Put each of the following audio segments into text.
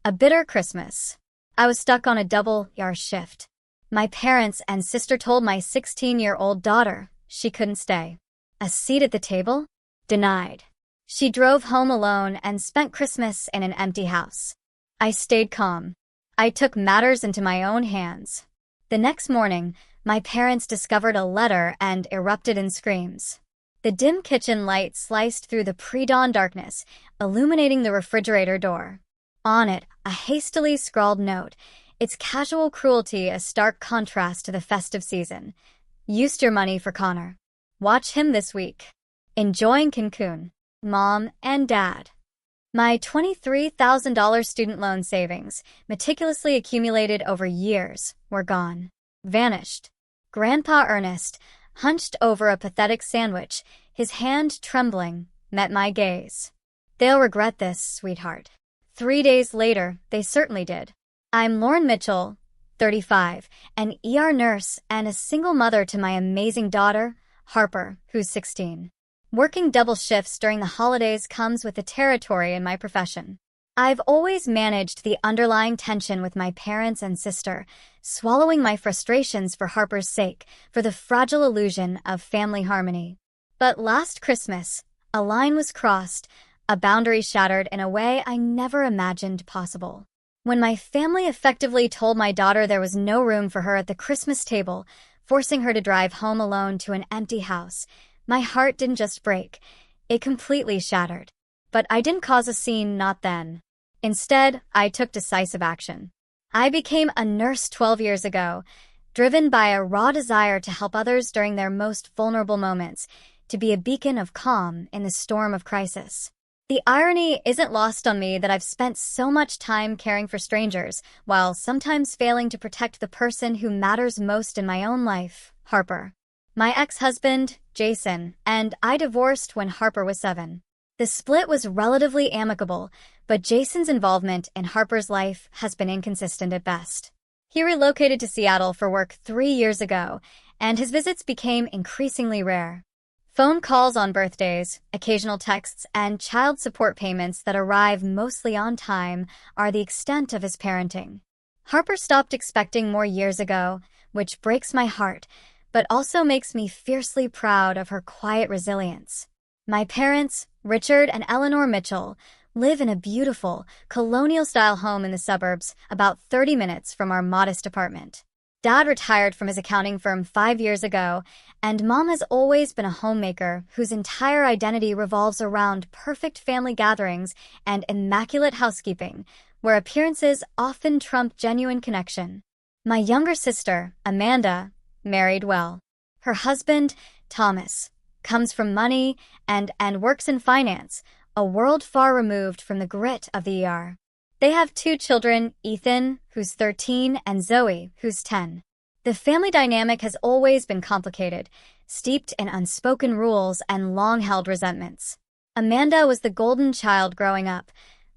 A bitter Christmas. I was stuck on a double-year shift. My parents and sister told my 16-year-old daughter she couldn't stay. A seat at the table? Denied. She drove home alone and spent Christmas in an empty house. I stayed calm. I took matters into my own hands. The next morning, my parents discovered a letter and erupted in screams. The dim kitchen light sliced through the pre-dawn darkness, illuminating the refrigerator door. On it, a hastily scrawled note, its casual cruelty a stark contrast to the festive season. Used your money for Connor. Watch him this week. Enjoying Cancun. Mom and Dad. My $23,000 student loan savings, meticulously accumulated over years, were gone. Vanished. Grandpa Ernest, hunched over a pathetic sandwich, his hand trembling, met my gaze. They'll regret this, sweetheart. 3 days later, they certainly did. I'm Lauren Mitchell, 35, an ER nurse and a single mother to my amazing daughter, Harper, who's 16. Working double shifts during the holidays comes with the territory in my profession. I've always managed the underlying tension with my parents and sister, swallowing my frustrations for Harper's sake, for the fragile illusion of family harmony. But last Christmas, a line was crossed, a boundary shattered in a way I never imagined possible. When my family effectively told my daughter there was no room for her at the Christmas table, forcing her to drive home alone to an empty house, my heart didn't just break, it completely shattered. But I didn't cause a scene, not then. Instead, I took decisive action. I became a nurse 12 years ago, driven by a raw desire to help others during their most vulnerable moments, to be a beacon of calm in the storm of crisis. The irony isn't lost on me that I've spent so much time caring for strangers, while sometimes failing to protect the person who matters most in my own life, Harper. My ex-husband, Jason, and I divorced when Harper was 7. The split was relatively amicable, but Jason's involvement in Harper's life has been inconsistent at best. He relocated to Seattle for work 3 years ago, and his visits became increasingly rare. Phone calls on birthdays, occasional texts, and child support payments that arrive mostly on time are the extent of his parenting. Harper stopped expecting more years ago, which breaks my heart, but also makes me fiercely proud of her quiet resilience. My parents, Richard and Eleanor Mitchell, live in a beautiful, colonial-style home in the suburbs, about 30 minutes from our modest apartment. Dad retired from his accounting firm 5 years ago, and Mom has always been a homemaker whose entire identity revolves around perfect family gatherings and immaculate housekeeping, where appearances often trump genuine connection. My younger sister, Amanda, married well. Her husband, Thomas, comes from money and works in finance, a world far removed from the grit of the ER. They have 2 children, Ethan, who's 13, and Zoe, who's 10. The family dynamic has always been complicated, steeped in unspoken rules and long-held resentments. Amanda was the golden child growing up,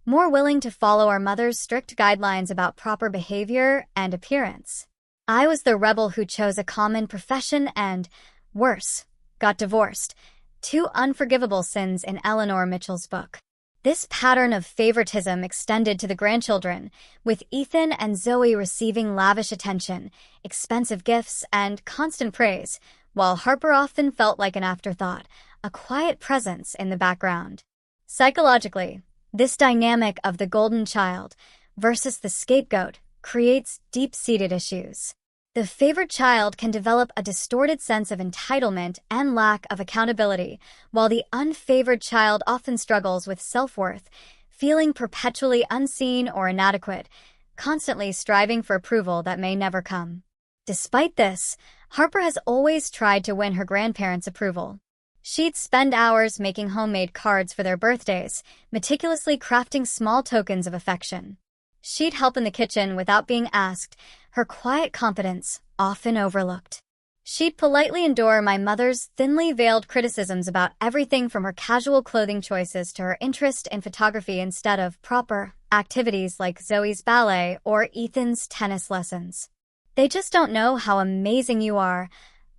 more willing to follow our mother's strict guidelines about proper behavior and appearance. I was the rebel who chose a common profession and, worse, got divorced. 2 unforgivable sins in Eleanor Mitchell's book. This pattern of favoritism extended to the grandchildren, with Ethan and Zoe receiving lavish attention, expensive gifts, and constant praise, while Harper often felt like an afterthought, a quiet presence in the background. Psychologically, this dynamic of the golden child versus the scapegoat creates deep-seated issues. The favored child can develop a distorted sense of entitlement and lack of accountability, while the unfavored child often struggles with self-worth, feeling perpetually unseen or inadequate, constantly striving for approval that may never come. Despite this, Harper has always tried to win her grandparents' approval. She'd spend hours making homemade cards for their birthdays, meticulously crafting small tokens of affection. She'd help in the kitchen without being asked, her quiet competence often overlooked. She'd politely endure my mother's thinly veiled criticisms about everything from her casual clothing choices to her interest in photography instead of proper activities like Zoe's ballet or Ethan's tennis lessons. They just don't know how amazing you are,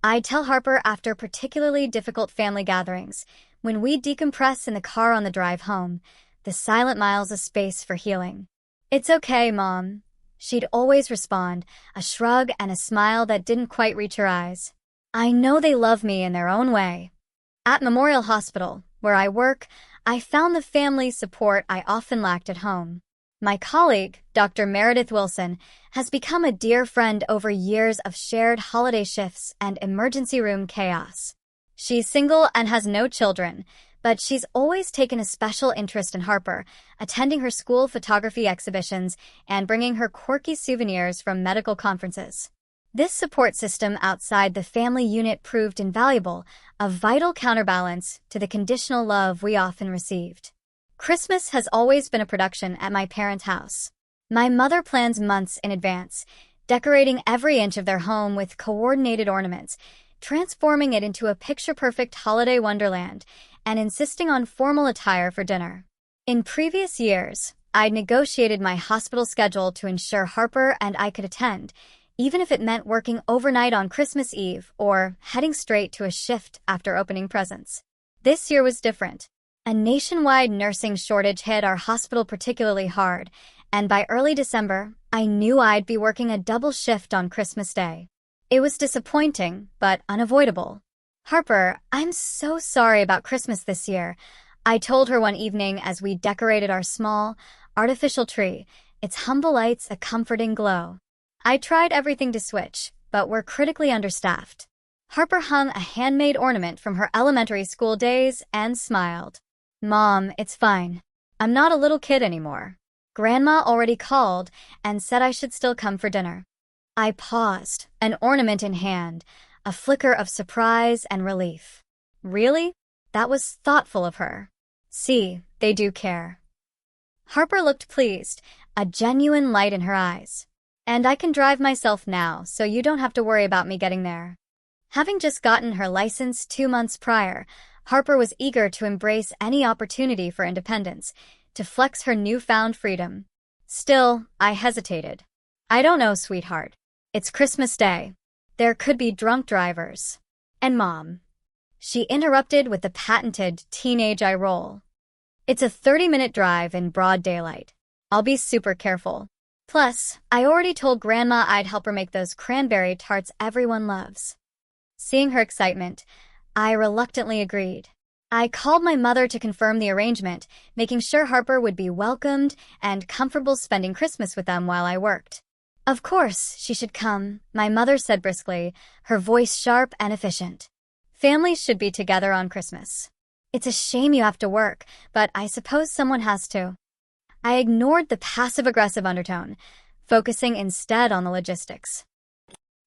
I'd tell Harper after particularly difficult family gatherings, when we'd decompress in the car on the drive home, the silent miles of space for healing. It's okay, Mom. She'd always respond, a shrug and a smile that didn't quite reach her eyes. I know they love me in their own way. At Memorial Hospital, where I work, I found the family support I often lacked at home. My colleague, Dr. Meredith Wilson, has become a dear friend over years of shared holiday shifts and emergency room chaos. She's single and has no children, but she's always taken a special interest in Harper, attending her school photography exhibitions and bringing her quirky souvenirs from medical conferences. This support system outside the family unit proved invaluable, a vital counterbalance to the conditional love we often received. Christmas has always been a production at my parents' house. My mother plans months in advance, decorating every inch of their home with coordinated ornaments, transforming it into a picture-perfect holiday wonderland, and insisting on formal attire for dinner. In previous years, I'd negotiated my hospital schedule to ensure Harper and I could attend, even if it meant working overnight on Christmas Eve or heading straight to a shift after opening presents. This year was different. A nationwide nursing shortage hit our hospital particularly hard, and by early December, I knew I'd be working a double shift on Christmas Day. It was disappointing, but unavoidable. Harper, I'm so sorry about Christmas this year, I told her one evening as we decorated our small, artificial tree, its humble lights a comforting glow. I tried everything to switch, but we're critically understaffed. Harper hung a handmade ornament from her elementary school days and smiled. Mom, it's fine. I'm not a little kid anymore. Grandma already called and said I should still come for dinner. I paused, an ornament in hand, a flicker of surprise and relief. Really? That was thoughtful of her. See, they do care. Harper looked pleased, a genuine light in her eyes. And I can drive myself now, so you don't have to worry about me getting there. Having just gotten her license 2 months prior, Harper was eager to embrace any opportunity for independence, to flex her newfound freedom. Still, I hesitated. I don't know, sweetheart. It's Christmas Day. There could be drunk drivers. And Mom. She interrupted with the patented teenage eye roll. It's a 30-minute drive in broad daylight. I'll be super careful. Plus, I already told Grandma I'd help her make those cranberry tarts everyone loves. Seeing her excitement, I reluctantly agreed. I called my mother to confirm the arrangement, making sure Harper would be welcomed and comfortable spending Christmas with them while I worked. Of course, she should come, my mother said briskly, her voice sharp and efficient. Families should be together on Christmas. It's a shame you have to work, but I suppose someone has to. I ignored the passive-aggressive undertone, focusing instead on the logistics.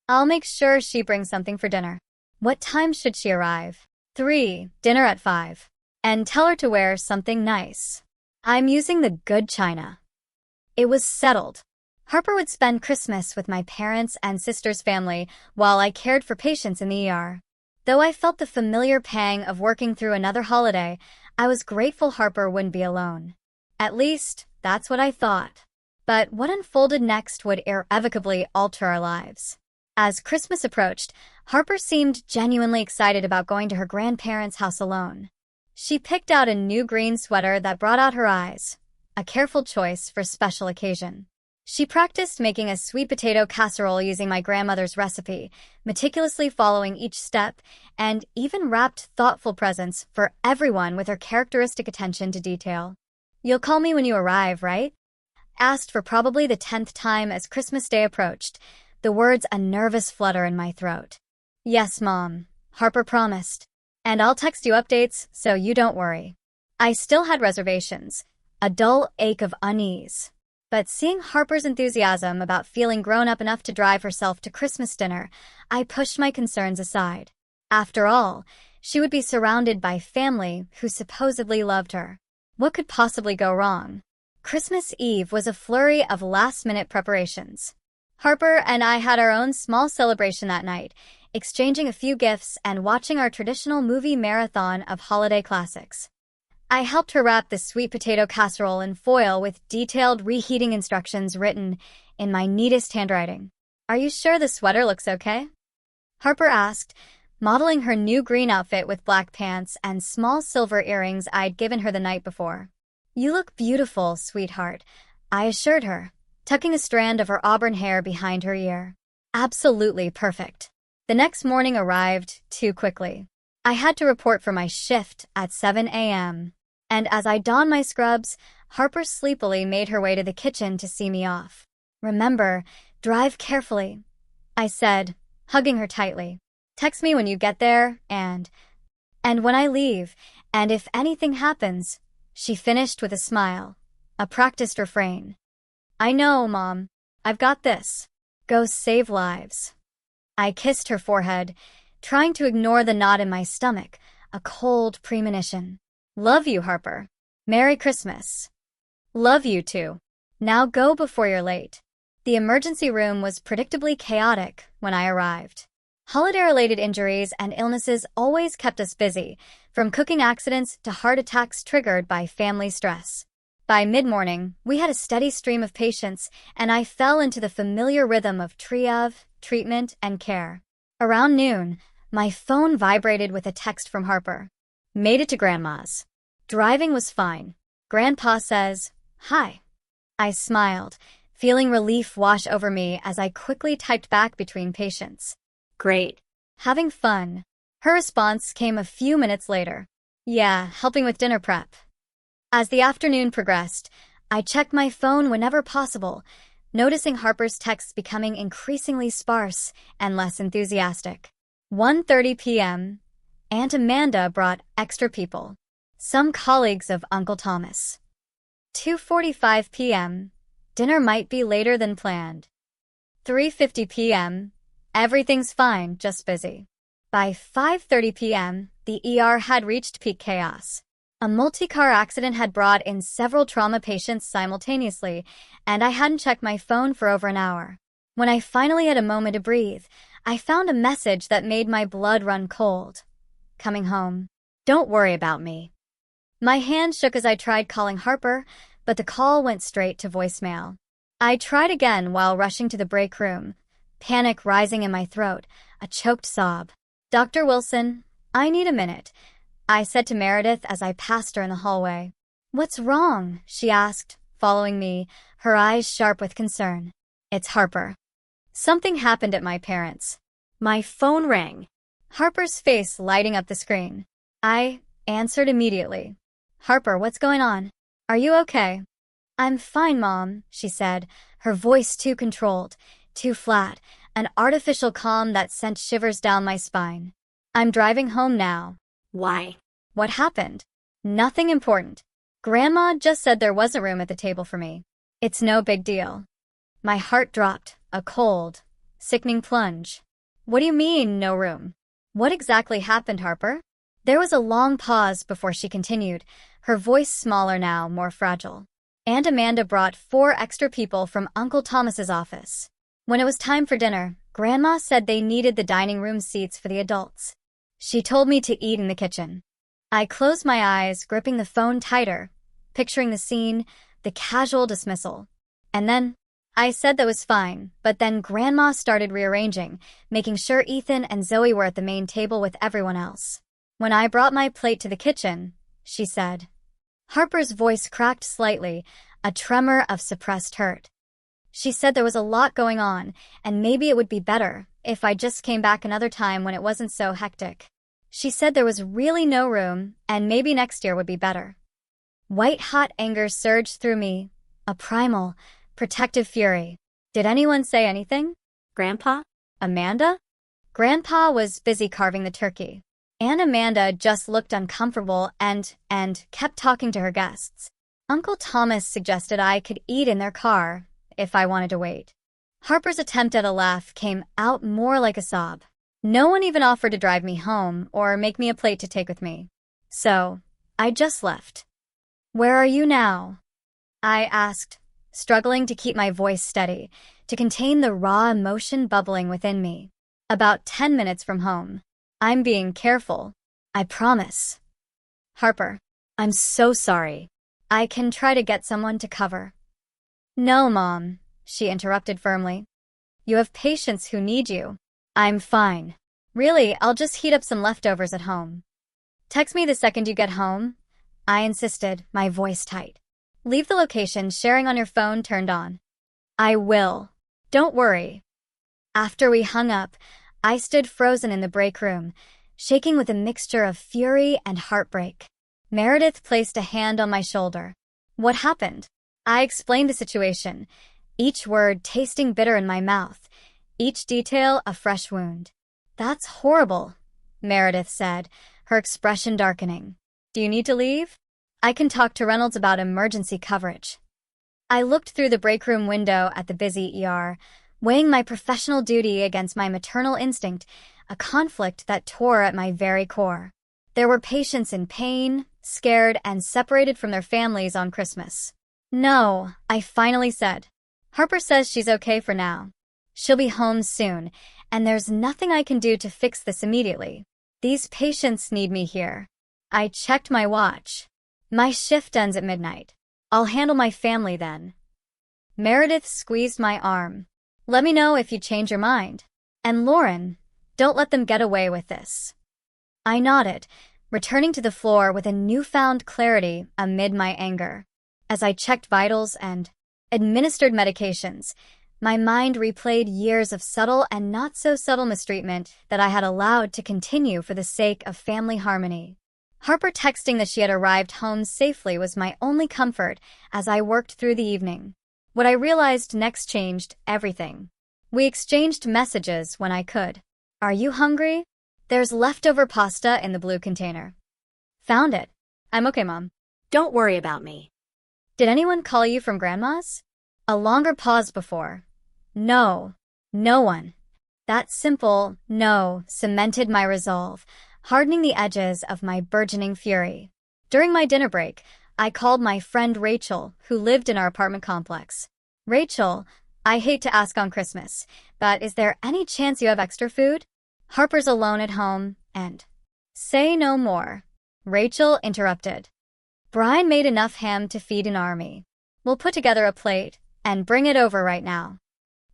I'll make sure she brings something for dinner. What time should she arrive? 3, dinner at 5. And tell her to wear something nice. I'm using the good china. It was settled. Harper would spend Christmas with my parents' and sister's family while I cared for patients in the ER. Though I felt the familiar pang of working through another holiday, I was grateful Harper wouldn't be alone. At least, that's what I thought. But what unfolded next would irrevocably alter our lives. As Christmas approached, Harper seemed genuinely excited about going to her grandparents' house alone. She picked out a new green sweater that brought out her eyes, a careful choice for special occasion. She practiced making a sweet potato casserole using my grandmother's recipe, meticulously following each step, and even wrapped thoughtful presents for everyone with her characteristic attention to detail. You'll call me when you arrive, right? Asked for probably the 10th time as Christmas Day approached, the words a nervous flutter in my throat. Yes, Mom, Harper promised. And I'll text you updates so you don't worry. I still had reservations, a dull ache of unease. But seeing Harper's enthusiasm about feeling grown up enough to drive herself to Christmas dinner, I pushed my concerns aside. After all, she would be surrounded by family who supposedly loved her. What could possibly go wrong? Christmas Eve was a flurry of last-minute preparations. Harper and I had our own small celebration that night, exchanging a few gifts and watching our traditional movie marathon of holiday classics. I helped her wrap the sweet potato casserole in foil with detailed reheating instructions written in my neatest handwriting. Are you sure the sweater looks okay? Harper asked, modeling her new green outfit with black pants and small silver earrings I'd given her the night before. You look beautiful, sweetheart. I assured her, tucking a strand of her auburn hair behind her ear. Absolutely perfect. The next morning arrived too quickly. I had to report for my shift at 7 a.m. And as I donned my scrubs, Harper sleepily made her way to the kitchen to see me off. Remember, drive carefully, I said, hugging her tightly. Text me when you get there, and when I leave, and if anything happens, she finished with a smile, a practiced refrain. I know, Mom. I've got this. Go save lives. I kissed her forehead, trying to ignore the knot in my stomach, a cold premonition. Love you, Harper. Merry Christmas. Love you too. Now go before you're late. The emergency room was predictably chaotic when I arrived. Holiday-related injuries and illnesses always kept us busy, from cooking accidents to heart attacks triggered by family stress. By mid-morning, we had a steady stream of patients, and I fell into the familiar rhythm of triage, treatment, and care. Around noon, my phone vibrated with a text from Harper. Made it to Grandma's. Driving was fine. Grandpa says, "Hi." I smiled, feeling relief wash over me as I quickly typed back between patients. Great. Having fun. Her response came a few minutes later. Yeah, helping with dinner prep. As the afternoon progressed, I checked my phone whenever possible, noticing Harper's texts becoming increasingly sparse and less enthusiastic. 1:30 p.m., Aunt Amanda brought extra people, some colleagues of Uncle Thomas. 2:45 p.m., dinner might be later than planned. 3:50 p.m., everything's fine, just busy. By 5:30 p.m., the ER had reached peak chaos. A multi-car accident had brought in several trauma patients simultaneously, and I hadn't checked my phone for over an hour. When I finally had a moment to breathe, I found a message that made my blood run cold. Coming home. Don't worry about me. My hand shook as I tried calling Harper, but the call went straight to voicemail. I tried again while rushing to the break room, panic rising in my throat, a choked sob. Dr. Wilson, I need a minute, I said to Meredith as I passed her in the hallway. What's wrong? She asked, following me, her eyes sharp with concern. It's Harper. Something happened at my parents'. My phone rang. Harper's face lighting up the screen. I answered immediately. Harper, what's going on? Are you okay? I'm fine, Mom, she said, her voice too controlled, too flat, an artificial calm that sent shivers down my spine. I'm driving home now. Why? What happened? Nothing important. Grandma just said there wasn't room at the table for me. It's no big deal. My heart dropped, a cold, sickening plunge. What do you mean, no room? What exactly happened, Harper? There was a long pause before she continued, her voice smaller now, more fragile. Aunt Amanda brought 4 extra people from Uncle Thomas's office. When it was time for dinner, Grandma said they needed the dining room seats for the adults. She told me to eat in the kitchen. I closed my eyes, gripping the phone tighter, picturing the scene, the casual dismissal. And then, I said that was fine, but then Grandma started rearranging, making sure Ethan and Zoe were at the main table with everyone else. When I brought my plate to the kitchen, she said. Harper's voice cracked slightly, a tremor of suppressed hurt. She said there was a lot going on, and maybe it would be better if I just came back another time when it wasn't so hectic. She said there was really no room, and maybe next year would be better. White-hot anger surged through me, a primal, protective fury. Did anyone say anything? Grandpa? Amanda? Grandpa was busy carving the turkey. Aunt Amanda just looked uncomfortable and kept talking to her guests. Uncle Thomas suggested I could eat in their car if I wanted to wait. Harper's attempt at a laugh came out more like a sob. No one even offered to drive me home or make me a plate to take with me. So, I just left. Where are you now? I asked, struggling to keep my voice steady, to contain the raw emotion bubbling within me. About 10 minutes from home. I'm being careful. I promise. Harper, I'm so sorry. I can try to get someone to cover. No, Mom, she interrupted firmly. You have patients who need you. I'm fine. Really, I'll just heat up some leftovers at home. Text me the second you get home, I insisted, my voice tight. Leave the location sharing on your phone turned on. I will. Don't worry. After we hung up, I stood frozen in the break room, shaking with a mixture of fury and heartbreak. Meredith placed a hand on my shoulder. What happened? I explained the situation, each word tasting bitter in my mouth, each detail a fresh wound. That's horrible, Meredith said, her expression darkening. Do you need to leave? I can talk to Reynolds about emergency coverage. I looked through the break room window at the busy ER, weighing my professional duty against my maternal instinct, a conflict that tore at my very core. There were patients in pain, scared, and separated from their families on Christmas. No, I finally said. Harper says she's okay for now. She'll be home soon, and there's nothing I can do to fix this immediately. These patients need me here. I checked my watch. My shift ends at midnight. I'll handle my family then. Meredith squeezed my arm. Let me know if you change your mind. And Lauren, don't let them get away with this. I nodded, returning to the floor with a newfound clarity amid my anger. As I checked vitals and administered medications, my mind replayed years of subtle and not-so-subtle mistreatment that I had allowed to continue for the sake of family harmony. Harper texting that she had arrived home safely was my only comfort as I worked through the evening. What I realized next changed everything. We exchanged messages when I could. Are you hungry? There's leftover pasta in the blue container. Found it. I'm okay, Mom. Don't worry about me. Did anyone call you from Grandma's? A longer pause before. No. No one. That simple no cemented my resolve, hardening the edges of my burgeoning fury. During my dinner break, I called my friend Rachel, who lived in our apartment complex. Rachel, I hate to ask on Christmas, but is there any chance you have extra food? Harper's alone at home, and... Say no more. Rachel interrupted. Brian made enough ham to feed an army. We'll put together a plate and bring it over right now.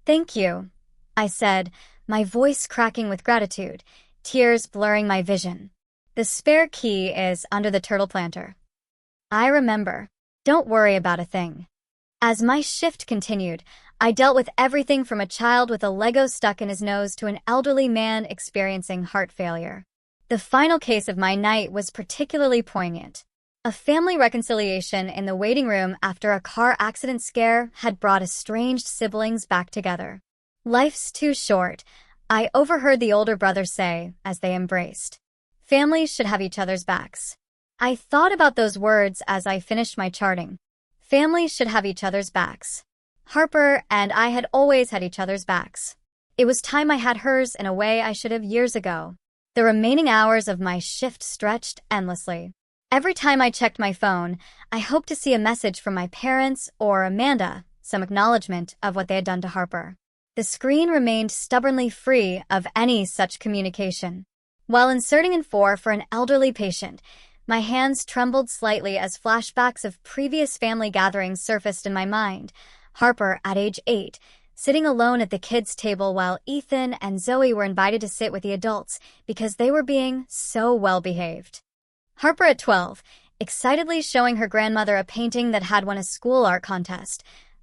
Thank you, I said, my voice cracking with gratitude, tears blurring my vision. The spare key is under the turtle planter. I remember. Don't worry about a thing. As my shift continued, I dealt with everything from a child with a Lego stuck in his nose to an elderly man experiencing heart failure. The final case of my night was particularly poignant. A family reconciliation in the waiting room after a car accident scare had brought estranged siblings back together. Life's too short, I overheard the older brother say as they embraced. Families should have each other's backs. I thought about those words as I finished my charting. Families should have each other's backs. Harper and I had always had each other's backs. It was time I had hers in a way I should have years ago. The remaining hours of my shift stretched endlessly. Every time I checked my phone, I hoped to see a message from my parents or Amanda, some acknowledgement of what they had done to Harper. The screen remained stubbornly free of any such communication. While inserting in 4 for an elderly patient, my hands trembled slightly as flashbacks of previous family gatherings surfaced in my mind. Harper, at age 8, sitting alone at the kids' table while Ethan and Zoe were invited to sit with the adults because they were being so well-behaved. Harper at 12, excitedly showing her grandmother a painting that had won a school art contest,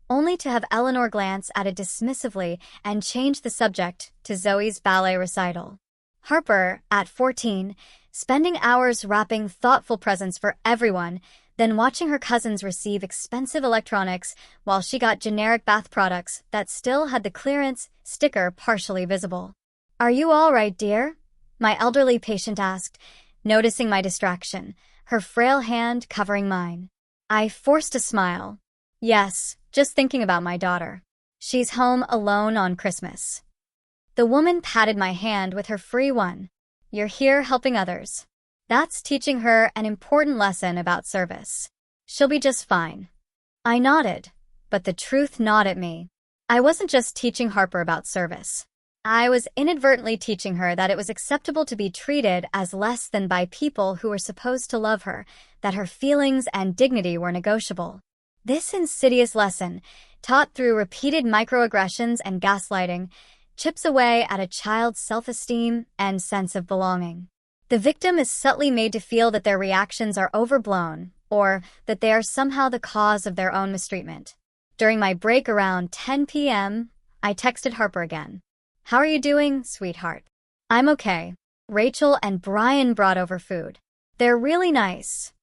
only to have Eleanor glance at it dismissively and change the subject to Zoe's ballet recital. Harper, at 14, spending hours wrapping thoughtful presents for everyone, then watching her cousins receive expensive electronics while she got generic bath products that still had the clearance sticker partially visible. Are you all right, dear? My elderly patient asked, noticing my distraction, her frail hand covering mine. I forced a smile. Yes, just thinking about my daughter. She's home alone on Christmas. The woman patted my hand with her free one. You're here helping others. That's teaching her an important lesson about service. She'll be just fine. I nodded, but the truth gnawed at me. I wasn't just teaching Harper about service. I was inadvertently teaching her that it was acceptable to be treated as less than by people who were supposed to love her, that her feelings and dignity were negotiable. This insidious lesson, taught through repeated microaggressions and gaslighting, chips away at a child's self-esteem and sense of belonging. The victim is subtly made to feel that their reactions are overblown, or that they are somehow the cause of their own mistreatment. During my break around 10 p.m., I texted Harper again. "How are you doing, sweetheart?" "I'm okay. Rachel and Brian brought over food. They're really nice."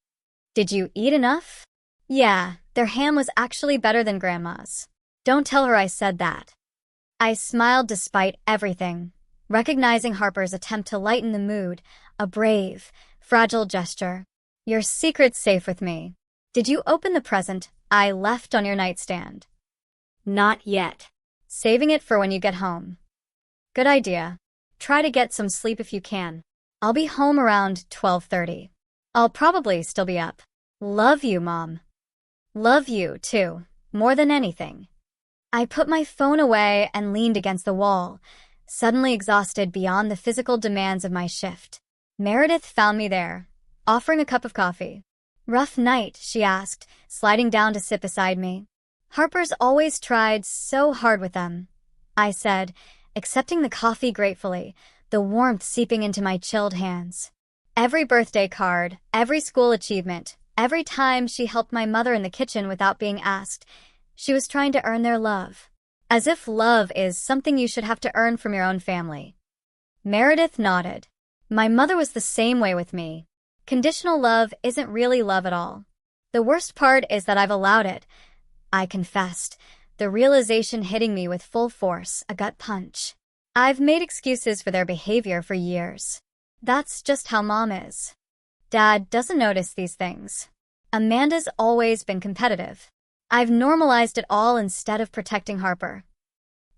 "Did you eat enough?" "Yeah, their ham was actually better than Grandma's." "Don't tell her I said that." I smiled despite everything, recognizing Harper's attempt to lighten the mood, a brave, fragile gesture. "Your secret's safe with me. Did you open the present I left on your nightstand?" "Not yet. Saving it for when you get home." "Good idea. Try to get some sleep if you can. I'll be home around 12:30. I'll probably still be up. Love you, Mom." "Love you, too, more than anything." I put my phone away and leaned against the wall, suddenly exhausted beyond the physical demands of my shift. Meredith found me there, offering a cup of coffee. "Rough night?" she asked, sliding down to sit beside me. "Harper's always tried so hard with them," I said, accepting the coffee gratefully, the warmth seeping into my chilled hands. Every birthday card, every school achievement, every time she helped my mother in the kitchen without being asked, she was trying to earn their love. As if love is something you should have to earn from your own family. Meredith nodded. "My mother was the same way with me. Conditional love isn't really love at all. The worst part is that I've allowed it," I confessed, the realization hitting me with full force, a gut punch. "I've made excuses for their behavior for years. That's just how Mom is. Dad doesn't notice these things. Amanda's always been competitive. I've normalized it all instead of protecting Harper."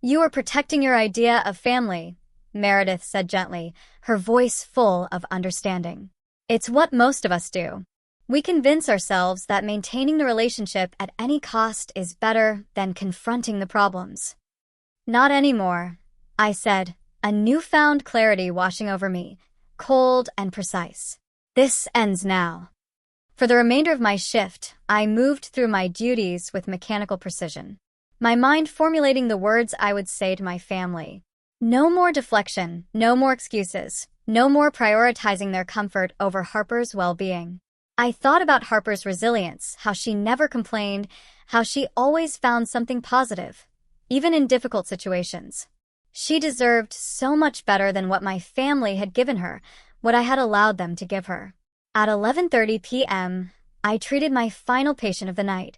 "You are protecting your idea of family," Meredith said gently, her voice full of understanding. "It's what most of us do. We convince ourselves that maintaining the relationship at any cost is better than confronting the problems." "Not anymore," I said, a newfound clarity washing over me, cold and precise. "This ends now." For the remainder of my shift, I moved through my duties with mechanical precision, my mind formulating the words I would say to my family. No more deflection, no more excuses, no more prioritizing their comfort over Harper's well-being. I thought about Harper's resilience, how she never complained, how she always found something positive, even in difficult situations. She deserved so much better than what my family had given her, what I had allowed them to give her. At 11:30 p.m., I treated my final patient of the night,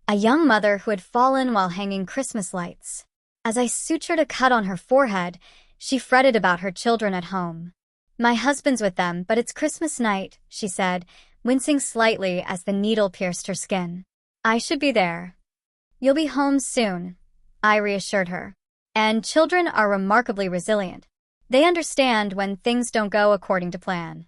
a young mother who had fallen while hanging Christmas lights. As I sutured a cut on her forehead, she fretted about her children at home. "My husband's with them, but it's Christmas night," she said, wincing slightly as the needle pierced her skin. "I should be there." "You'll be home soon," I reassured her. "And children are remarkably resilient. They understand when things don't go according to plan."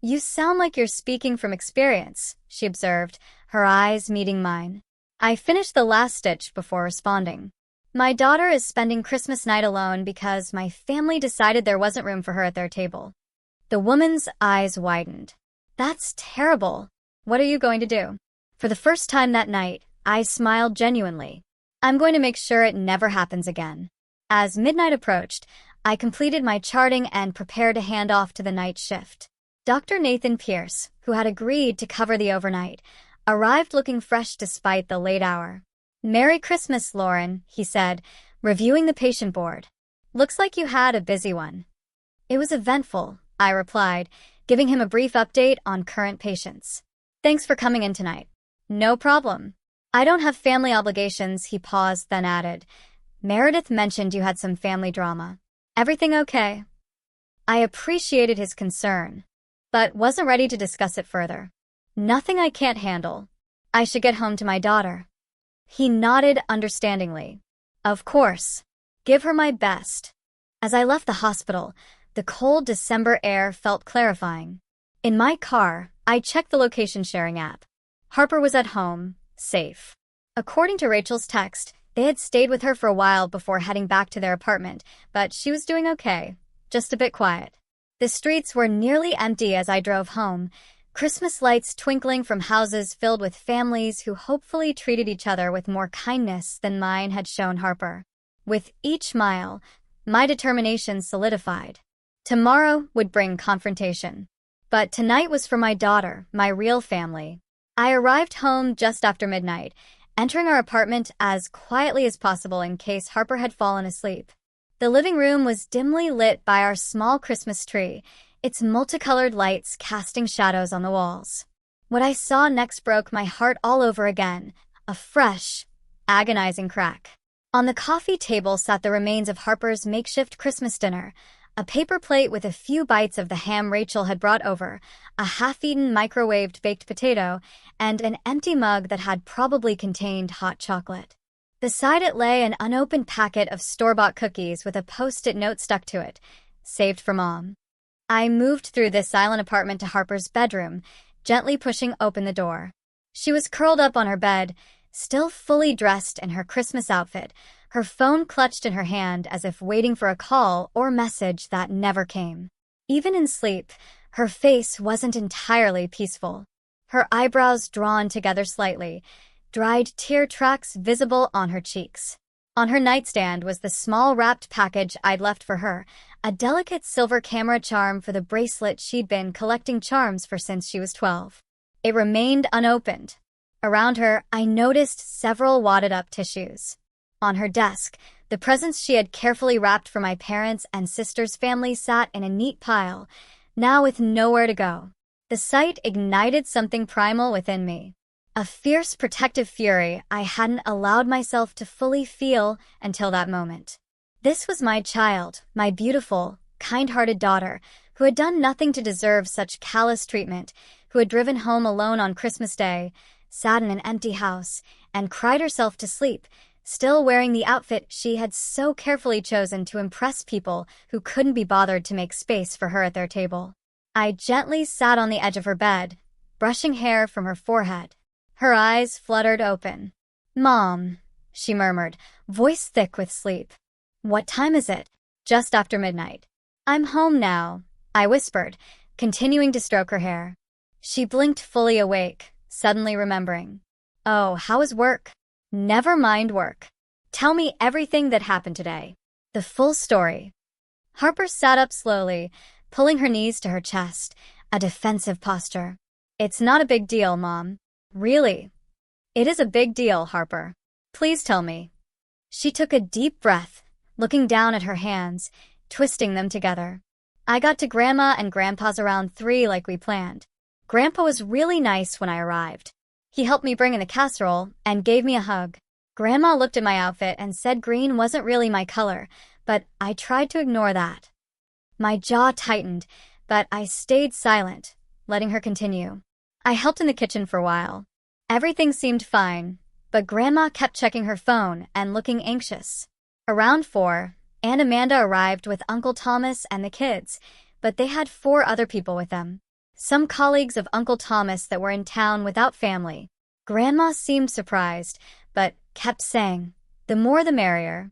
"You sound like you're speaking from experience," she observed, her eyes meeting mine. I finished the last stitch before responding. "My daughter is spending Christmas night alone because my family decided there wasn't room for her at their table." The woman's eyes widened. "That's terrible. What are you going to do?" For the first time that night, I smiled genuinely. "I'm going to make sure it never happens again." As midnight approached, I completed my charting and prepared to hand off to the night shift. Dr. Nathan Pierce, who had agreed to cover the overnight, arrived looking fresh despite the late hour. "Merry Christmas, Lauren," he said, reviewing the patient board. "Looks like you had a busy one." "It was eventful," I replied, giving him a brief update on current patients. "Thanks for coming in tonight." "No problem. I don't have family obligations," he paused, then added. "Meredith mentioned you had some family drama. Everything okay?" I appreciated his concern, but wasn't ready to discuss it further. "Nothing I can't handle. I should get home to my daughter." He nodded understandingly. "Of course. Give her my best." As I left the hospital, the cold December air felt clarifying. In my car, I checked the location sharing app. Harper was at home, safe. According to Rachel's text, they had stayed with her for a while before heading back to their apartment, but she was doing okay, just a bit quiet. The streets were nearly empty as I drove home, Christmas lights twinkling from houses filled with families who hopefully treated each other with more kindness than mine had shown Harper. With each mile, my determination solidified. Tomorrow would bring confrontation. But tonight was for my daughter, my real family. I arrived home just after midnight, entering our apartment as quietly as possible in case Harper had fallen asleep. The living room was dimly lit by our small Christmas tree, its multicolored lights casting shadows on the walls. What I saw next broke my heart all over again, a fresh, agonizing crack. On the coffee table sat the remains of Harper's makeshift Christmas dinner, a paper plate with a few bites of the ham Rachel had brought over, a half-eaten microwaved baked potato, and an empty mug that had probably contained hot chocolate. Beside it lay an unopened packet of store-bought cookies with a post-it note stuck to it, saved for Mom. I moved through this silent apartment to Harper's bedroom, gently pushing open the door. She was curled up on her bed, still fully dressed in her Christmas outfit, her phone clutched in her hand as if waiting for a call or message that never came. Even in sleep, her face wasn't entirely peaceful. Her eyebrows drawn together slightly, dried tear tracks visible on her cheeks. On her nightstand was the small wrapped package I'd left for her, a delicate silver camera charm for the bracelet she'd been collecting charms for since she was 12. It remained unopened. Around her, I noticed several wadded-up tissues. On her desk, the presents she had carefully wrapped for my parents' and sister's family sat in a neat pile, now with nowhere to go. The sight ignited something primal within me. A fierce protective fury I hadn't allowed myself to fully feel until that moment. This was my child, my beautiful, kind-hearted daughter, who had done nothing to deserve such callous treatment, who had driven home alone on Christmas Day, sat in an empty house, and cried herself to sleep, still wearing the outfit she had so carefully chosen to impress people who couldn't be bothered to make space for her at their table. I gently sat on the edge of her bed, brushing hair from her forehead. Her eyes fluttered open. "Mom," she murmured, voice thick with sleep. "What time is it?" "Just after midnight." "I'm home now," I whispered, continuing to stroke her hair. She blinked fully awake, suddenly remembering. "Oh, how is work?" "Never mind work. Tell me everything that happened today. The full story." Harper sat up slowly, pulling her knees to her chest, a defensive posture. "It's not a big deal, Mom." "Really?" "It is a big deal, Harper. Please tell me." She took a deep breath, looking down at her hands, twisting them together. "I got to Grandma and Grandpa's around 3 like we planned. Grandpa was really nice when I arrived. He helped me bring in the casserole and gave me a hug. Grandma looked at my outfit and said green wasn't really my color, but I tried to ignore that." My jaw tightened, but I stayed silent, letting her continue. "I helped in the kitchen for a while. Everything seemed fine, but Grandma kept checking her phone and looking anxious. Around 4, Aunt Amanda arrived with Uncle Thomas and the kids, but they had 4 other people with them. Some colleagues of Uncle Thomas that were in town without family. Grandma seemed surprised, but kept saying, 'The more the merrier.'"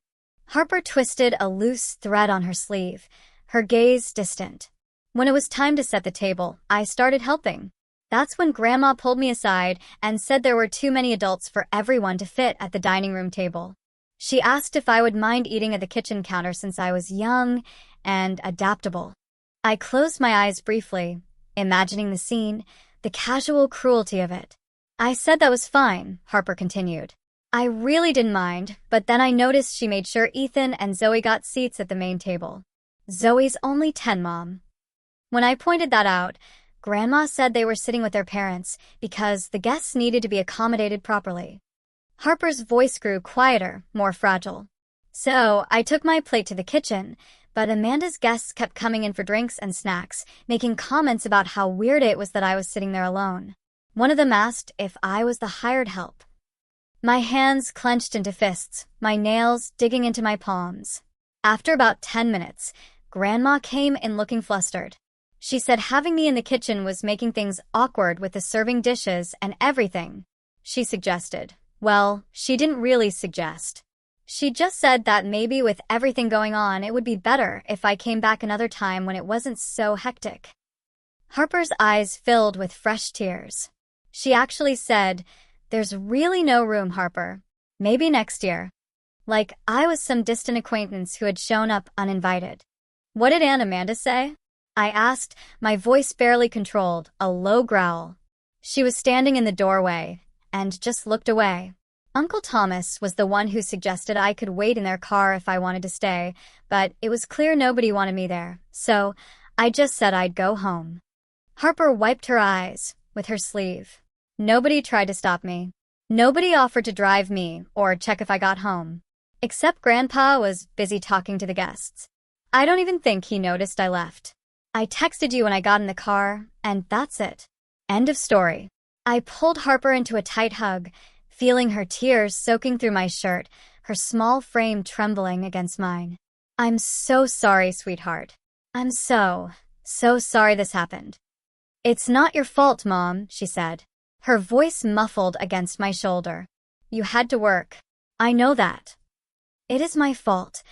Harper twisted a loose thread on her sleeve, her gaze distant. "When it was time to set the table, I started helping. That's when Grandma pulled me aside and said there were too many adults for everyone to fit at the dining room table. She asked if I would mind eating at the kitchen counter since I was young and adaptable." I closed my eyes briefly, imagining the scene, the casual cruelty of it. "I said that was fine," Harper continued. "I really didn't mind, but then I noticed she made sure Ethan and Zoe got seats at the main table. Zoe's only 10, Mom." When I pointed that out, Grandma said they were sitting with their parents because the guests needed to be accommodated properly. Harper's voice grew quieter, more fragile. "So I took my plate to the kitchen, but Amanda's guests kept coming in for drinks and snacks, making comments about how weird it was that I was sitting there alone. One of them asked if I was the hired help." My hands clenched into fists, my nails digging into my palms. After about 10 minutes, Grandma came in looking flustered. She said having me in the kitchen was making things awkward with the serving dishes and everything. She suggested. Well, she didn't really suggest. She just said that maybe with everything going on, it would be better if I came back another time when it wasn't so hectic. Harper's eyes filled with fresh tears. She actually said, "There's really no room, Harper. Maybe next year." Like I was some distant acquaintance who had shown up uninvited. "What did Aunt Amanda say?" I asked, my voice barely controlled, a low growl. She was standing in the doorway and just looked away. Uncle Thomas was the one who suggested I could wait in their car if I wanted to stay, but it was clear nobody wanted me there, so I just said I'd go home. Harper wiped her eyes with her sleeve. Nobody tried to stop me. Nobody offered to drive me or check if I got home. Except Grandpa was busy talking to the guests. I don't even think he noticed I left. I texted you when I got in the car, and that's it. End of story. I pulled Harper into a tight hug, feeling her tears soaking through my shirt, her small frame trembling against mine. I'm so sorry, sweetheart. I'm so sorry this happened. It's not your fault, Mom, she said, her voice muffled against my shoulder. You had to work. I know that. It is my fault,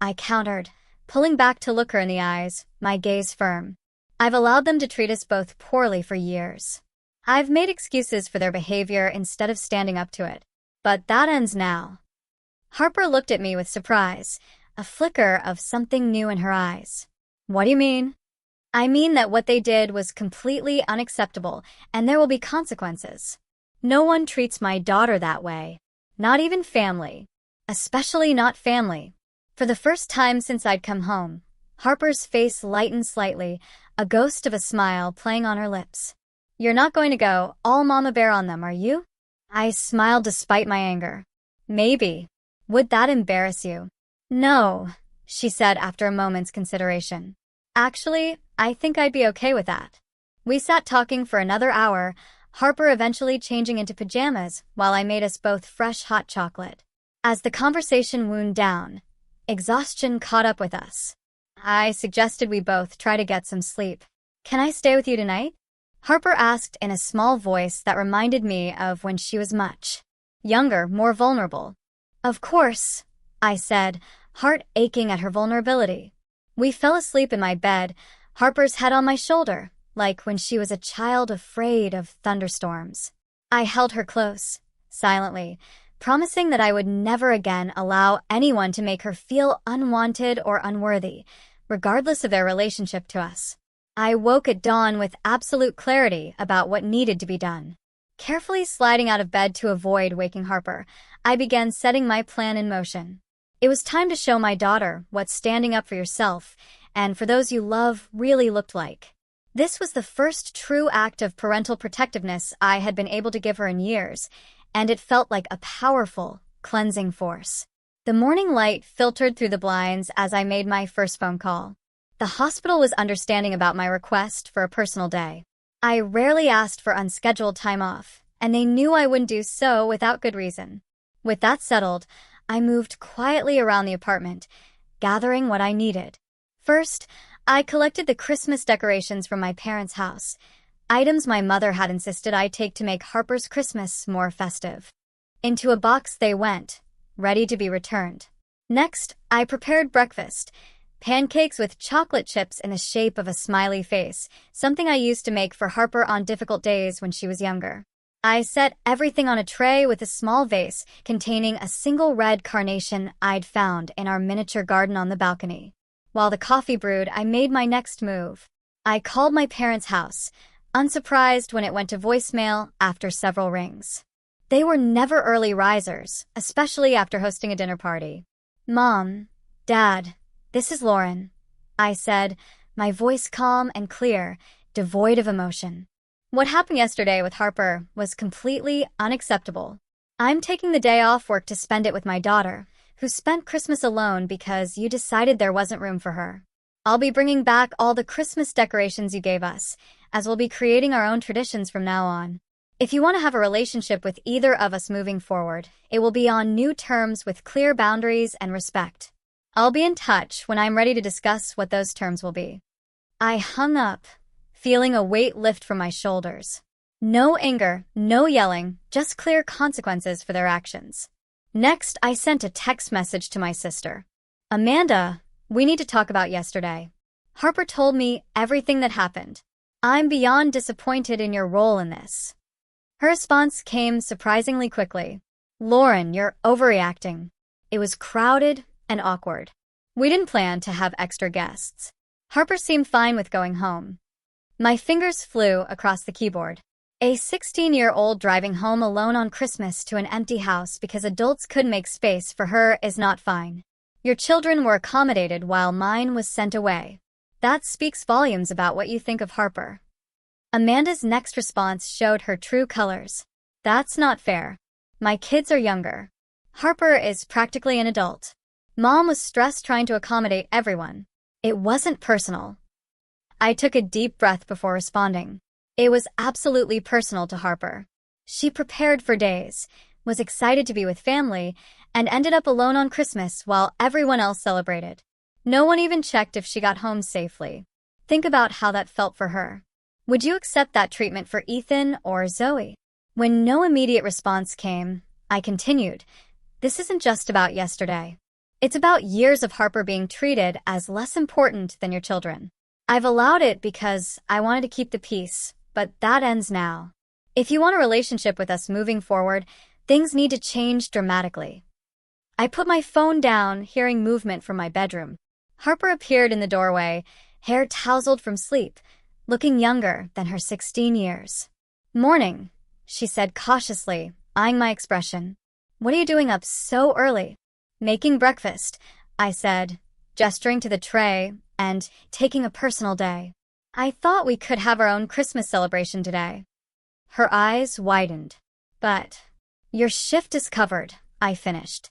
I countered, pulling back to look her in the eyes, my gaze firm. I've allowed them to treat us both poorly for years. I've made excuses for their behavior instead of standing up to it. But that ends now. Harper looked at me with surprise, a flicker of something new in her eyes. What do you mean? I mean that what they did was completely unacceptable, and there will be consequences. No one treats my daughter that way. Not even family. Especially not family. For the first time since I'd come home, Harper's face lightened slightly, a ghost of a smile playing on her lips. You're not going to go all Mama Bear on them, are you? I smiled despite my anger. Maybe. Would that embarrass you? No, she said after a moment's consideration. Actually, I think I'd be okay with that. We sat talking for another hour, Harper eventually changing into pajamas while I made us both fresh hot chocolate. As the conversation wound down, exhaustion caught up with us. I suggested we both try to get some sleep. Can I stay with you tonight? Harper asked in a small voice that reminded me of when she was much younger, more vulnerable. Of course, I said, heart aching at her vulnerability. We fell asleep in my bed, Harper's head on my shoulder, like when she was a child afraid of thunderstorms. I held her close, silently, promising that I would never again allow anyone to make her feel unwanted or unworthy, regardless of their relationship to us. I woke at dawn with absolute clarity about what needed to be done. Carefully sliding out of bed to avoid waking Harper, I began setting my plan in motion. It was time to show my daughter what standing up for yourself and for those you love really looked like. This was the first true act of parental protectiveness I had been able to give her in years, and it felt like a powerful, cleansing force. The morning light filtered through the blinds as I made my first phone call. The hospital was understanding about my request for a personal day. I rarely asked for unscheduled time off, and they knew I wouldn't do so without good reason. With that settled, I moved quietly around the apartment, gathering what I needed. First, I collected the Christmas decorations from my parents' house, items my mother had insisted I take to make Harper's Christmas more festive. Into a box they went, ready to be returned. Next, I prepared breakfast, pancakes with chocolate chips in the shape of a smiley face, something I used to make for Harper on difficult days when she was younger. I set everything on a tray with a small vase containing a single red carnation I'd found in our miniature garden on the balcony. While the coffee brewed, I made my next move. I called my parents' house, unsurprised when it went to voicemail after several rings. They were never early risers, especially after hosting a dinner party. Mom, Dad, this is Lauren, I said, my voice calm and clear, devoid of emotion. What happened yesterday with Harper was completely unacceptable. I'm taking the day off work to spend it with my daughter, who spent Christmas alone because you decided there wasn't room for her. I'll be bringing back all the Christmas decorations you gave us, as we'll be creating our own traditions from now on. If you want to have a relationship with either of us moving forward, it will be on new terms with clear boundaries and respect. I'll be in touch when I'm ready to discuss what those terms will be. I hung up, feeling a weight lift from my shoulders. No anger, no yelling, just clear consequences for their actions. Next, I sent a text message to my sister. Amanda, we need to talk about yesterday. Harper told me everything that happened. I'm beyond disappointed in your role in this. Her response came surprisingly quickly. Lauren, you're overreacting. It was crowded and awkward. We didn't plan to have extra guests. Harper seemed fine with going home. My fingers flew across the keyboard. A 16-year-old driving home alone on Christmas to an empty house because adults couldn't make space for her is not fine. Your children were accommodated while mine was sent away. That speaks volumes about what you think of Harper. Amanda's next response showed her true colors. That's not fair. My kids are younger. Harper is practically an adult. Mom was stressed trying to accommodate everyone. It wasn't personal. I took a deep breath before responding. It was absolutely personal to Harper. She prepared for days, was excited to be with family, and ended up alone on Christmas while everyone else celebrated. No one even checked if she got home safely. Think about how that felt for her. Would you accept that treatment for Ethan or Zoe? When no immediate response came, I continued. This isn't just about yesterday. It's about years of Harper being treated as less important than your children. I've allowed it because I wanted to keep the peace, but that ends now. If you want a relationship with us moving forward, things need to change dramatically. I put my phone down, hearing movement from my bedroom. Harper appeared in the doorway, hair tousled from sleep, looking younger than her 16 years. "Morning," she said cautiously, eyeing my expression. "What are you doing up so early?" "Making breakfast," I said, gesturing to the tray and taking a personal day. "I thought we could have our own Christmas celebration today." Her eyes widened. "But your shift is covered," I finished.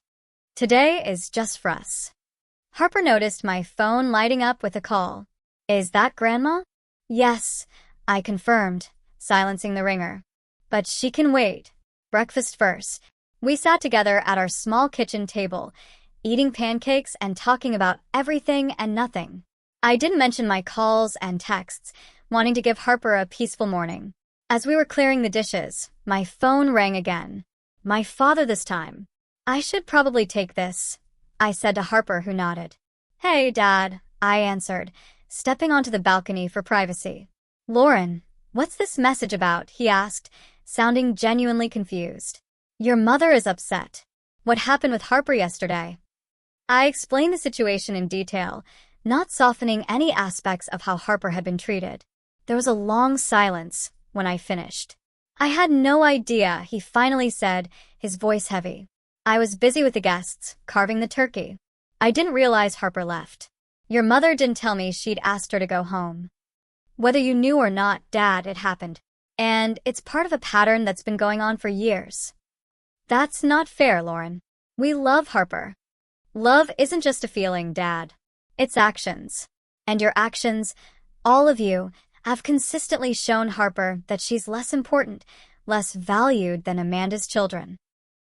"Today is just for us." Harper noticed my phone lighting up with a call. "Is that Grandma?" "Yes," I confirmed, silencing the ringer. "But she can wait. Breakfast first." We sat together at our small kitchen table, eating pancakes and talking about everything and nothing. I didn't mention my calls and texts, wanting to give Harper a peaceful morning. As we were clearing the dishes, my phone rang again. My father this time. "I should probably take this," I said to Harper, who nodded. "Hey, Dad," I answered, stepping onto the balcony for privacy. "Lauren, what's this message about?" he asked, sounding genuinely confused. "Your mother is upset. What happened with Harper yesterday?" I explained the situation in detail, not softening any aspects of how Harper had been treated. There was a long silence when I finished. "I had no idea," he finally said, his voice heavy. "I was busy with the guests, carving the turkey. I didn't realize Harper left. Your mother didn't tell me she'd asked her to go home." "Whether you knew or not, Dad, it happened. And it's part of a pattern that's been going on for years." "That's not fair, Lauren. We love Harper." "Love isn't just a feeling, Dad. It's actions. And your actions, all of you, have consistently shown Harper that she's less important, less valued than Amanda's children."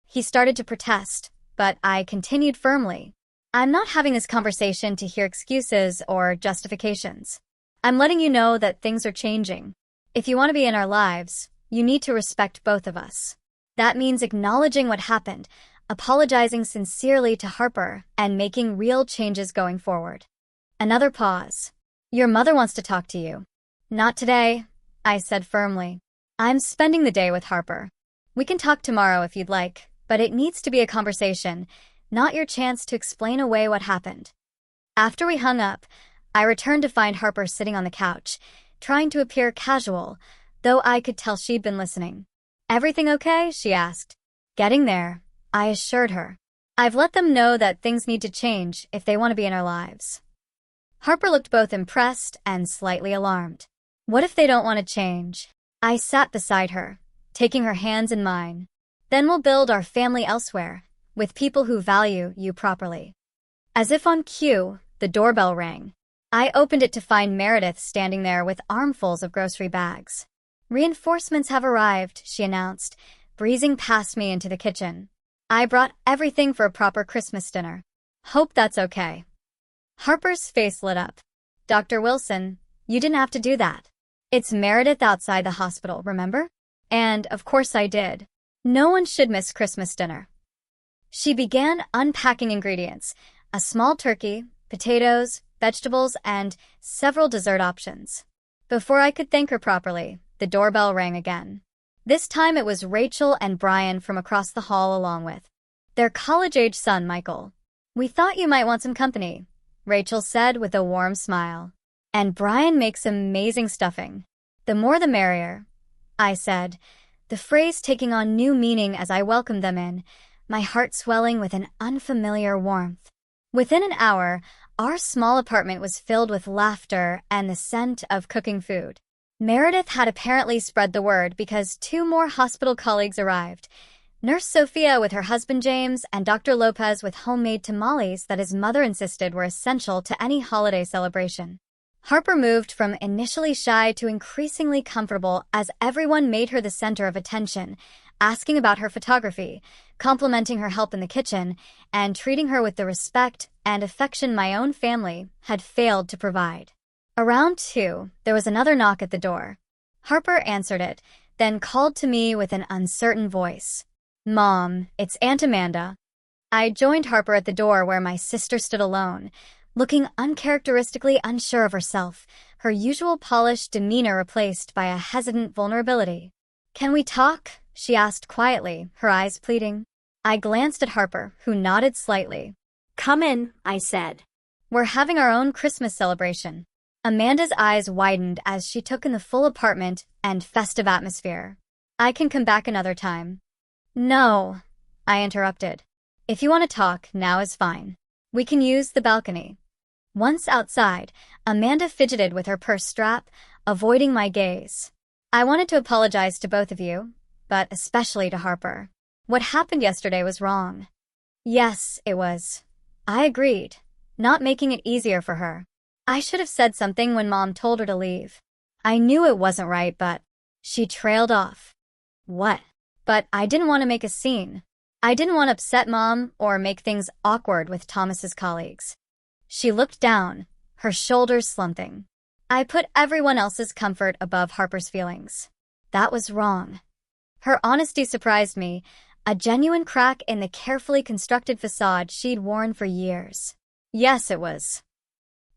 He started to protest, but I continued firmly. "I'm not having this conversation to hear excuses or justifications. I'm letting you know that things are changing. If you want to be in our lives, you need to respect both of us. That means acknowledging what happened, apologizing sincerely to Harper, and making real changes going forward." Another pause. "Your mother wants to talk to you." "Not today," I said firmly. "I'm spending the day with Harper. We can talk tomorrow if you'd like, but it needs to be a conversation, not your chance to explain away what happened." After we hung up, I returned to find Harper sitting on the couch, trying to appear casual, though I could tell she'd been listening. "Everything okay?" she asked. "Getting there," I assured her. "I've let them know that things need to change if they want to be in our lives." Harper looked both impressed and slightly alarmed. "What if they don't want to change?" I sat beside her, taking her hands in mine. "Then we'll build our family elsewhere, with people who value you properly." As if on cue, the doorbell rang. I opened it to find Meredith standing there with armfuls of grocery bags. "Reinforcements have arrived," she announced, breezing past me into the kitchen. "I brought everything for a proper Christmas dinner. Hope that's okay." Harper's face lit up. "Dr. Wilson, you didn't have to do that. It's Meredith outside the hospital, remember?" And of course I did. "No one should miss Christmas dinner." She began unpacking ingredients, a small turkey, potatoes, vegetables, and several dessert options. Before I could thank her properly, the doorbell rang again. This time it was Rachel and Brian from across the hall along with their college-age son, Michael. "We thought you might want some company," Rachel said with a warm smile. "And Brian makes amazing stuffing. The more the merrier." I said, the phrase taking on new meaning as I welcomed them in, my heart swelling with an unfamiliar warmth. Within an hour, our small apartment was filled with laughter and the scent of cooking food. Meredith had apparently spread the word because 2 more hospital colleagues arrived. Nurse Sophia with her husband James and Dr. Lopez with homemade tamales that his mother insisted were essential to any holiday celebration. Harper moved from initially shy to increasingly comfortable as everyone made her the center of attention, asking about her photography, complimenting her help in the kitchen, and treating her with the respect and affection my own family had failed to provide. Around 2, there was another knock at the door. Harper answered it, then called to me with an uncertain voice. "Mom, it's Aunt Amanda." I joined Harper at the door where my sister stood alone, looking uncharacteristically unsure of herself, her usual polished demeanor replaced by a hesitant vulnerability. "Can we talk?" she asked quietly, her eyes pleading. I glanced at Harper, who nodded slightly. "Come in," I said. "We're having our own Christmas celebration." Amanda's eyes widened as she took in the full apartment and festive atmosphere. "I can come back another time." "No," I interrupted. "If you want to talk, now is fine. We can use the balcony." Once outside, Amanda fidgeted with her purse strap, avoiding my gaze. "I wanted to apologize to both of you, but especially to Harper. What happened yesterday was wrong." "Yes, it was." I agreed, not making it easier for her. I should have said something when Mom told her to leave. I knew it wasn't right, but she trailed off. "What?" But I didn't want to make a scene. I didn't want to upset Mom or make things awkward with Thomas's colleagues. She looked down, her shoulders slumping. I put everyone else's comfort above Harper's feelings. That was wrong. Her honesty surprised me, a genuine crack in the carefully constructed facade she'd worn for years. "Yes, it was."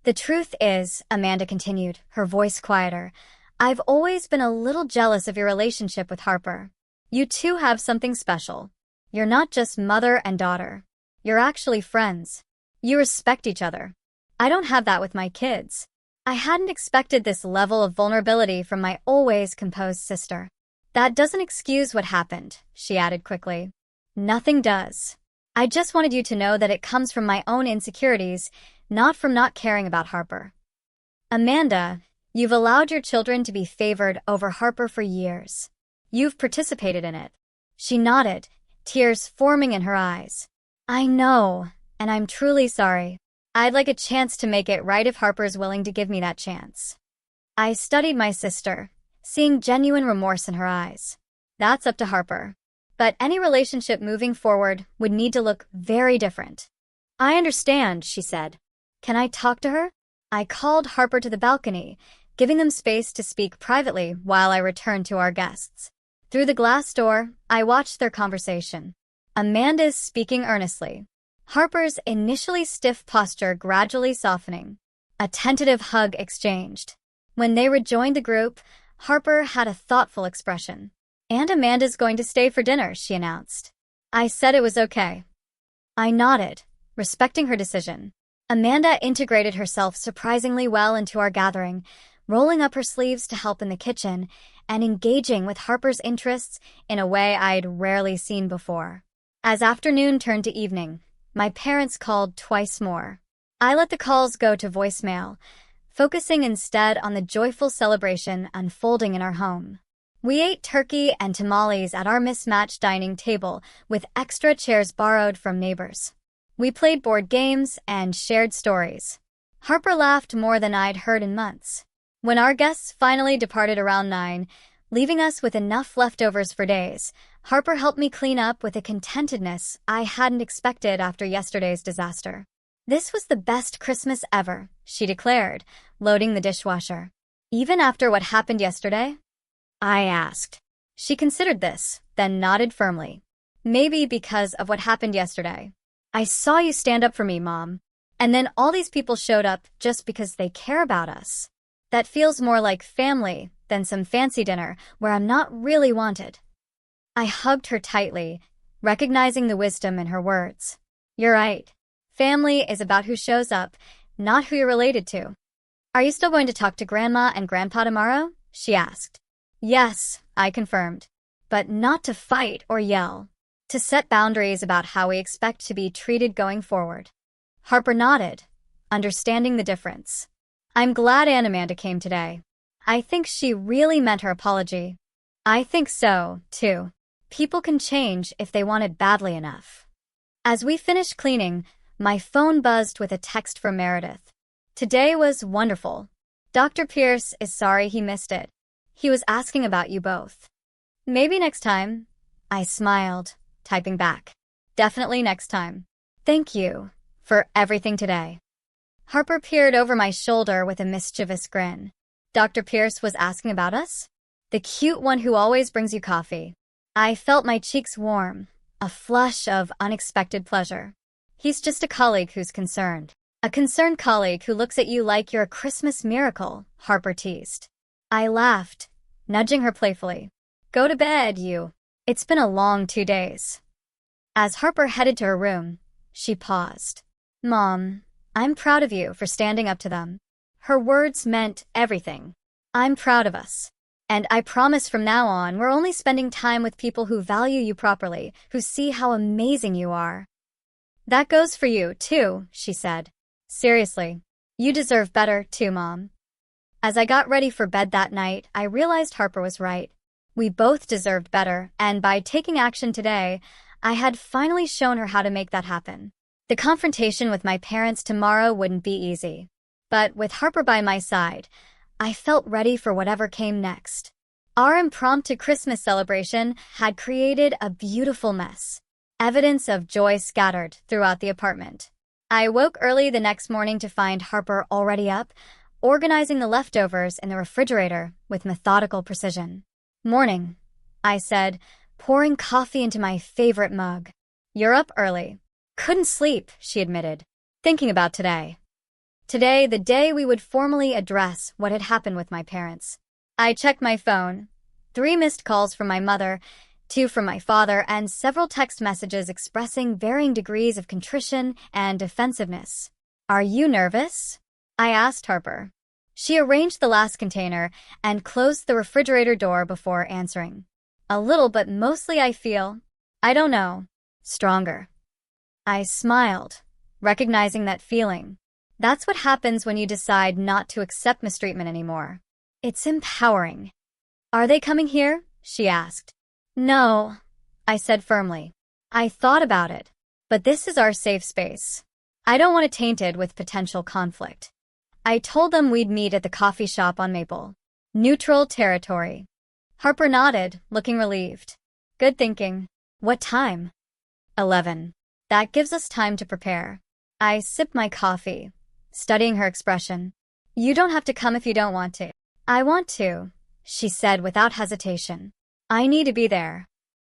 "The truth is," Amanda continued, her voice quieter, "I've always been a little jealous of your relationship with Harper. You two have something special. You're not just mother and daughter. You're actually friends. You respect each other. I don't have that with my kids." I hadn't expected this level of vulnerability from my always composed sister. "That doesn't excuse what happened," she added quickly. "Nothing does. I just wanted you to know that it comes from my own insecurities, not from not caring about Harper." "Amanda, you've allowed your children to be favored over Harper for years. You've participated in it." She nodded, tears forming in her eyes. "I know, and I'm truly sorry. I'd like a chance to make it right if Harper's willing to give me that chance." I studied my sister, seeing genuine remorse in her eyes. "That's up to Harper. But any relationship moving forward would need to look very different." "I understand," she said. "Can I talk to her?" I called Harper to the balcony, giving them space to speak privately while I returned to our guests. Through the glass door, I watched their conversation. Amanda's speaking earnestly. Harper's initially stiff posture gradually softening. A tentative hug exchanged. When they rejoined the group, Harper had a thoughtful expression. "And Amanda's going to stay for dinner," she announced. I said it was okay. I nodded, respecting her decision. Amanda integrated herself surprisingly well into our gathering, rolling up her sleeves to help in the kitchen and engaging with Harper's interests in a way I'd rarely seen before. As afternoon turned to evening, my parents called twice more. I let the calls go to voicemail, focusing instead on the joyful celebration unfolding in our home. We ate turkey and tamales at our mismatched dining table with extra chairs borrowed from neighbors. We played board games and shared stories. Harper laughed more than I'd heard in months. When our guests finally departed around 9, leaving us with enough leftovers for days, Harper helped me clean up with a contentedness I hadn't expected after yesterday's disaster. "This was the best Christmas ever," she declared, loading the dishwasher. "Even after what happened yesterday?" I asked. She considered this, then nodded firmly. "Maybe because of what happened yesterday. I saw you stand up for me, Mom. And then all these people showed up just because they care about us. That feels more like family than some fancy dinner where I'm not really wanted." I hugged her tightly, recognizing the wisdom in her words. "You're right. Family is about who shows up, not who you're related to." "Are you still going to talk to Grandma and Grandpa tomorrow?" she asked. Yes, I confirmed. But not to fight or yell. To set boundaries about how we expect to be treated going forward. Harper nodded, understanding the difference. I'm glad Aunt Amanda came today. I think she really meant her apology. I think so, too. People can change if they want it badly enough. As we finished cleaning, my phone buzzed with a text from Meredith. Today was wonderful. Dr. Pierce is sorry he missed it. He was asking about you both. Maybe next time. I smiled, typing back. Definitely next time. Thank you for everything today. Harper peered over my shoulder with a mischievous grin. Dr. Pierce was asking about us? The cute one who always brings you coffee. I felt my cheeks warm, a flush of unexpected pleasure. He's just a colleague who's concerned. A concerned colleague who looks at you like you're a Christmas miracle, Harper teased. I laughed, nudging her playfully. Go to bed, you. It's been a long 2 days. As Harper headed to her room, she paused. Mom, I'm proud of you for standing up to them. Her words meant everything. I'm proud of us. And I promise from now on we're only spending time with people who value you properly, who see how amazing you are. That goes for you, too, she said. Seriously, you deserve better, too, Mom. As I got ready for bed that night, I realized Harper was right. We both deserved better, and by taking action today, I had finally shown her how to make that happen. The confrontation with my parents tomorrow wouldn't be easy. But with Harper by my side, I felt ready for whatever came next. Our impromptu Christmas celebration had created a beautiful mess. Evidence of joy scattered throughout the apartment. I woke early the next morning to find Harper already up, organizing the leftovers in the refrigerator with methodical precision. Morning, I said, pouring coffee into my favorite mug. You're up early. Couldn't sleep, she admitted. Thinking about today. Today, the day we would formally address what had happened with my parents. I checked my phone. 3 missed calls from my mother, 2 from my father, and several text messages expressing varying degrees of contrition and defensiveness. Are you nervous? I asked Harper. She arranged the last container and closed the refrigerator door before answering. A little, but mostly I feel, I don't know, stronger. I smiled, recognizing that feeling. That's what happens when you decide not to accept mistreatment anymore. It's empowering. Are they coming here? She asked. No, I said firmly. I thought about it, but this is our safe space. I don't want it tainted with potential conflict. I told them we'd meet at the coffee shop on Maple. Neutral territory. Harper nodded, looking relieved. Good thinking. What time? 11. That gives us time to prepare. I sipped my coffee, studying her expression. You don't have to come if you don't want to. I want to, she said without hesitation. I need to be there.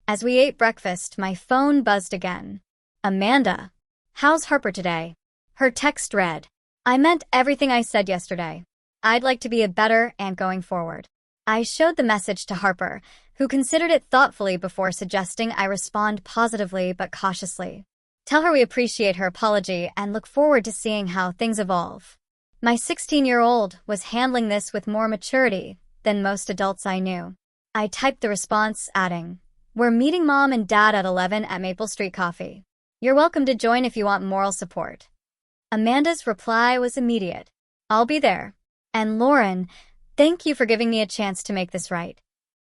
As we ate breakfast, my phone buzzed again. Amanda. How's Harper today? Her text read. I meant everything I said yesterday. I'd like to be a better aunt going forward. I showed the message to Harper, who considered it thoughtfully before suggesting I respond positively but cautiously. Tell her we appreciate her apology and look forward to seeing how things evolve. My 16-year-old was handling this with more maturity than most adults I knew. I typed the response, adding, We're meeting Mom and Dad at 11 at Maple Street Coffee. You're welcome to join if you want moral support. Amanda's reply was immediate. I'll be there. And Lauren, thank you for giving me a chance to make this right.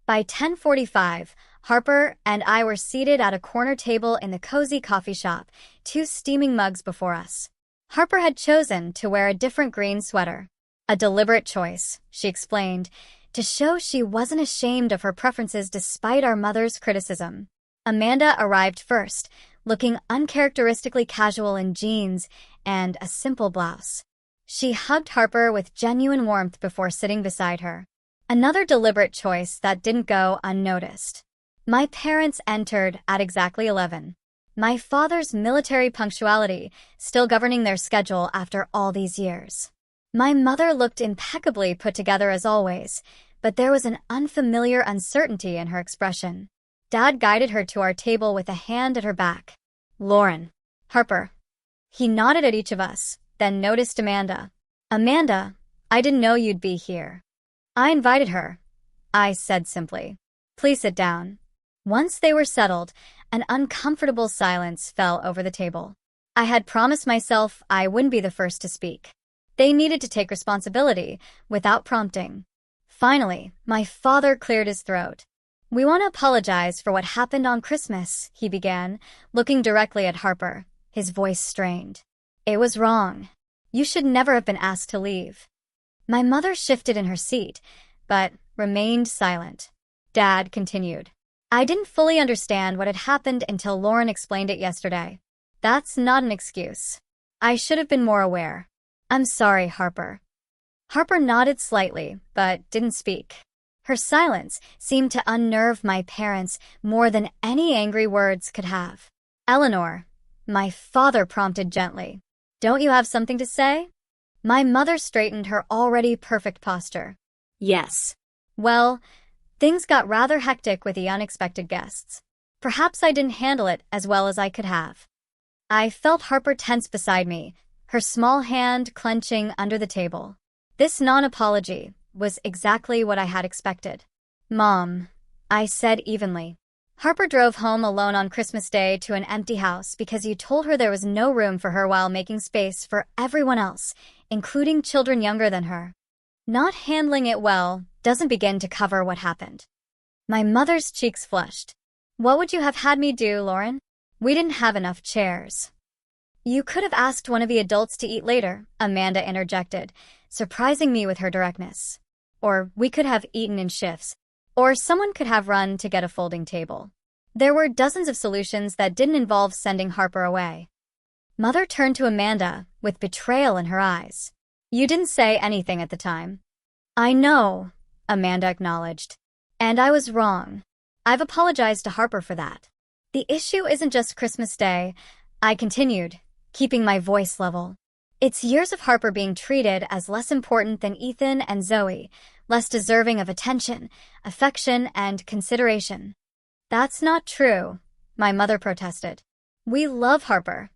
By 10:45, Harper and I were seated at a corner table in the cozy coffee shop, 2 steaming mugs before us. Harper had chosen to wear a different green sweater. A deliberate choice, she explained, to show she wasn't ashamed of her preferences despite our mother's criticism. Amanda arrived first, looking uncharacteristically casual in jeans and a simple blouse. She hugged Harper with genuine warmth before sitting beside her. Another deliberate choice that didn't go unnoticed. My parents entered at exactly 11. My father's military punctuality still governing their schedule after all these years. My mother looked impeccably put together as always, but there was an unfamiliar uncertainty in her expression. Dad guided her to our table with a hand at her back. Lauren. Harper. He nodded at each of us, then noticed Amanda. Amanda, I didn't know you'd be here. I invited her. I said simply. Please sit down. Once they were settled, an uncomfortable silence fell over the table. I had promised myself I wouldn't be the first to speak. They needed to take responsibility, without prompting. Finally, my father cleared his throat. We want to apologize for what happened on Christmas, he began, looking directly at Harper, his voice strained. It was wrong. You should never have been asked to leave. My mother shifted in her seat, but remained silent. Dad continued. I didn't fully understand what had happened until Lauren explained it yesterday. That's not an excuse. I should have been more aware. I'm sorry, Harper. Harper nodded slightly, but didn't speak. Her silence seemed to unnerve my parents more than any angry words could have. Eleanor, my father prompted gently. Don't you have something to say? My mother straightened her already perfect posture. Yes. Well, things got rather hectic with the unexpected guests. Perhaps I didn't handle it as well as I could have. I felt Harper tense beside me, her small hand clenching under the table. This non-apology was exactly what I had expected. Mom, I said evenly. Harper drove home alone on Christmas Day to an empty house because you told her there was no room for her while making space for everyone else, including children younger than her. Not handling it well doesn't begin to cover what happened. My mother's cheeks flushed. What would you have had me do, Lauren? We didn't have enough chairs. You could have asked one of the adults to eat later, Amanda interjected, surprising me with her directness. Or we could have eaten in shifts. Or someone could have run to get a folding table. There were dozens of solutions that didn't involve sending Harper away. Mother turned to Amanda with betrayal in her eyes. You didn't say anything at the time. I know, Amanda acknowledged. And I was wrong. I've apologized to Harper for that. The issue isn't just Christmas Day, I continued, keeping my voice level. It's years of Harper being treated as less important than Ethan and Zoe, less deserving of attention, affection, and consideration. That's not true, my mother protested. We love Harper.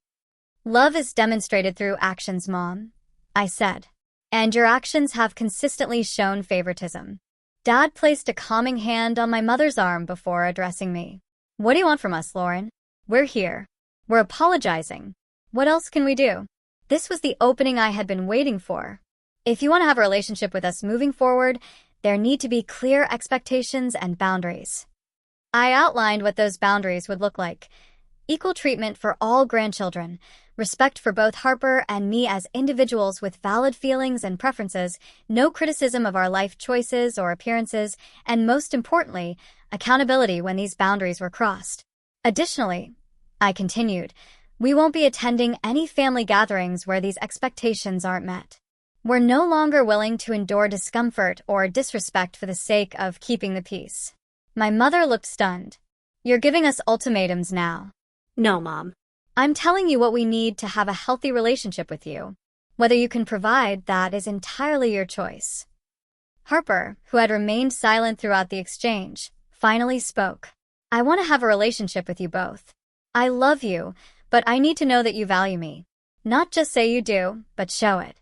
Love is demonstrated through actions, Mom, I said. And your actions have consistently shown favoritism. Dad placed a calming hand on my mother's arm before addressing me. What do you want from us, Lauren? We're here. We're apologizing. What else can we do? This was the opening I had been waiting for. If you want to have a relationship with us moving forward, there need to be clear expectations and boundaries. I outlined what those boundaries would look like. Equal treatment for all grandchildren, respect for both Harper and me as individuals with valid feelings and preferences, no criticism of our life choices or appearances, and most importantly, accountability when these boundaries were crossed. Additionally, I continued, we won't be attending any family gatherings where these expectations aren't met. We're no longer willing to endure discomfort or disrespect for the sake of keeping the peace. My mother looked stunned. You're giving us ultimatums now. No, Mom. I'm telling you what we need to have a healthy relationship with you. Whether you can provide that is entirely your choice. Harper, who had remained silent throughout the exchange, finally spoke. I want to have a relationship with you both. I love you, but I need to know that you value me. Not just say you do, but show it.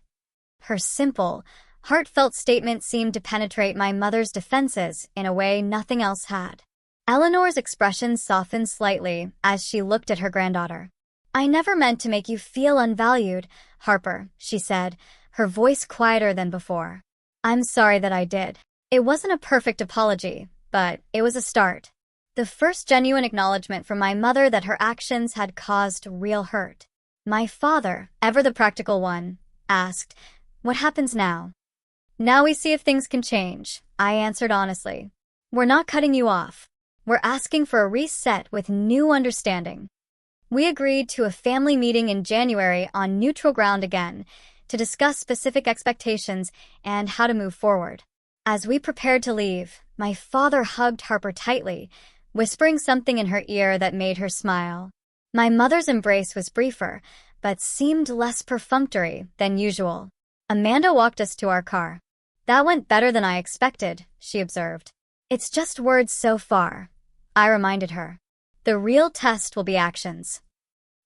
Her simple, heartfelt statement seemed to penetrate my mother's defenses in a way nothing else had. Eleanor's expression softened slightly as she looked at her granddaughter. I never meant to make you feel unvalued, Harper, she said, her voice quieter than before. I'm sorry that I did. It wasn't a perfect apology, but it was a start. The first genuine acknowledgement from my mother that her actions had caused real hurt. My father, ever the practical one, asked, what happens now? Now we see if things can change, I answered honestly. We're not cutting you off. We're asking for a reset with new understanding. We agreed to a family meeting in January on neutral ground again to discuss specific expectations and how to move forward. As we prepared to leave, my father hugged Harper tightly, whispering something in her ear that made her smile. My mother's embrace was briefer, but seemed less perfunctory than usual. Amanda walked us to our car. That went better than I expected, she observed. It's just words so far, I reminded her. The real test will be actions.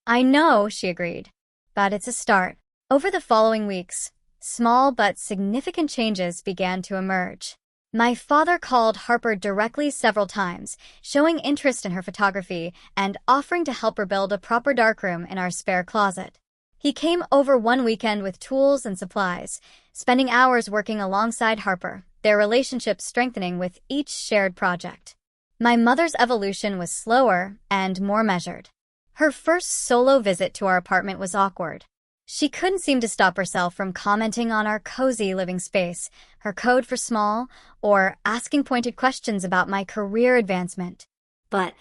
I know, she agreed, but it's a start. Over the following weeks, small but significant changes began to emerge. My father called Harper directly several times, showing interest in her photography and offering to help her build a proper darkroom in our spare closet. He came over one weekend with tools and supplies, spending hours working alongside Harper, their relationship strengthening with each shared project. My mother's evolution was slower and more measured. Her first solo visit to our apartment was awkward. She couldn't seem to stop herself from commenting on our cozy living space, her code for small, or asking pointed questions about my career advancement. But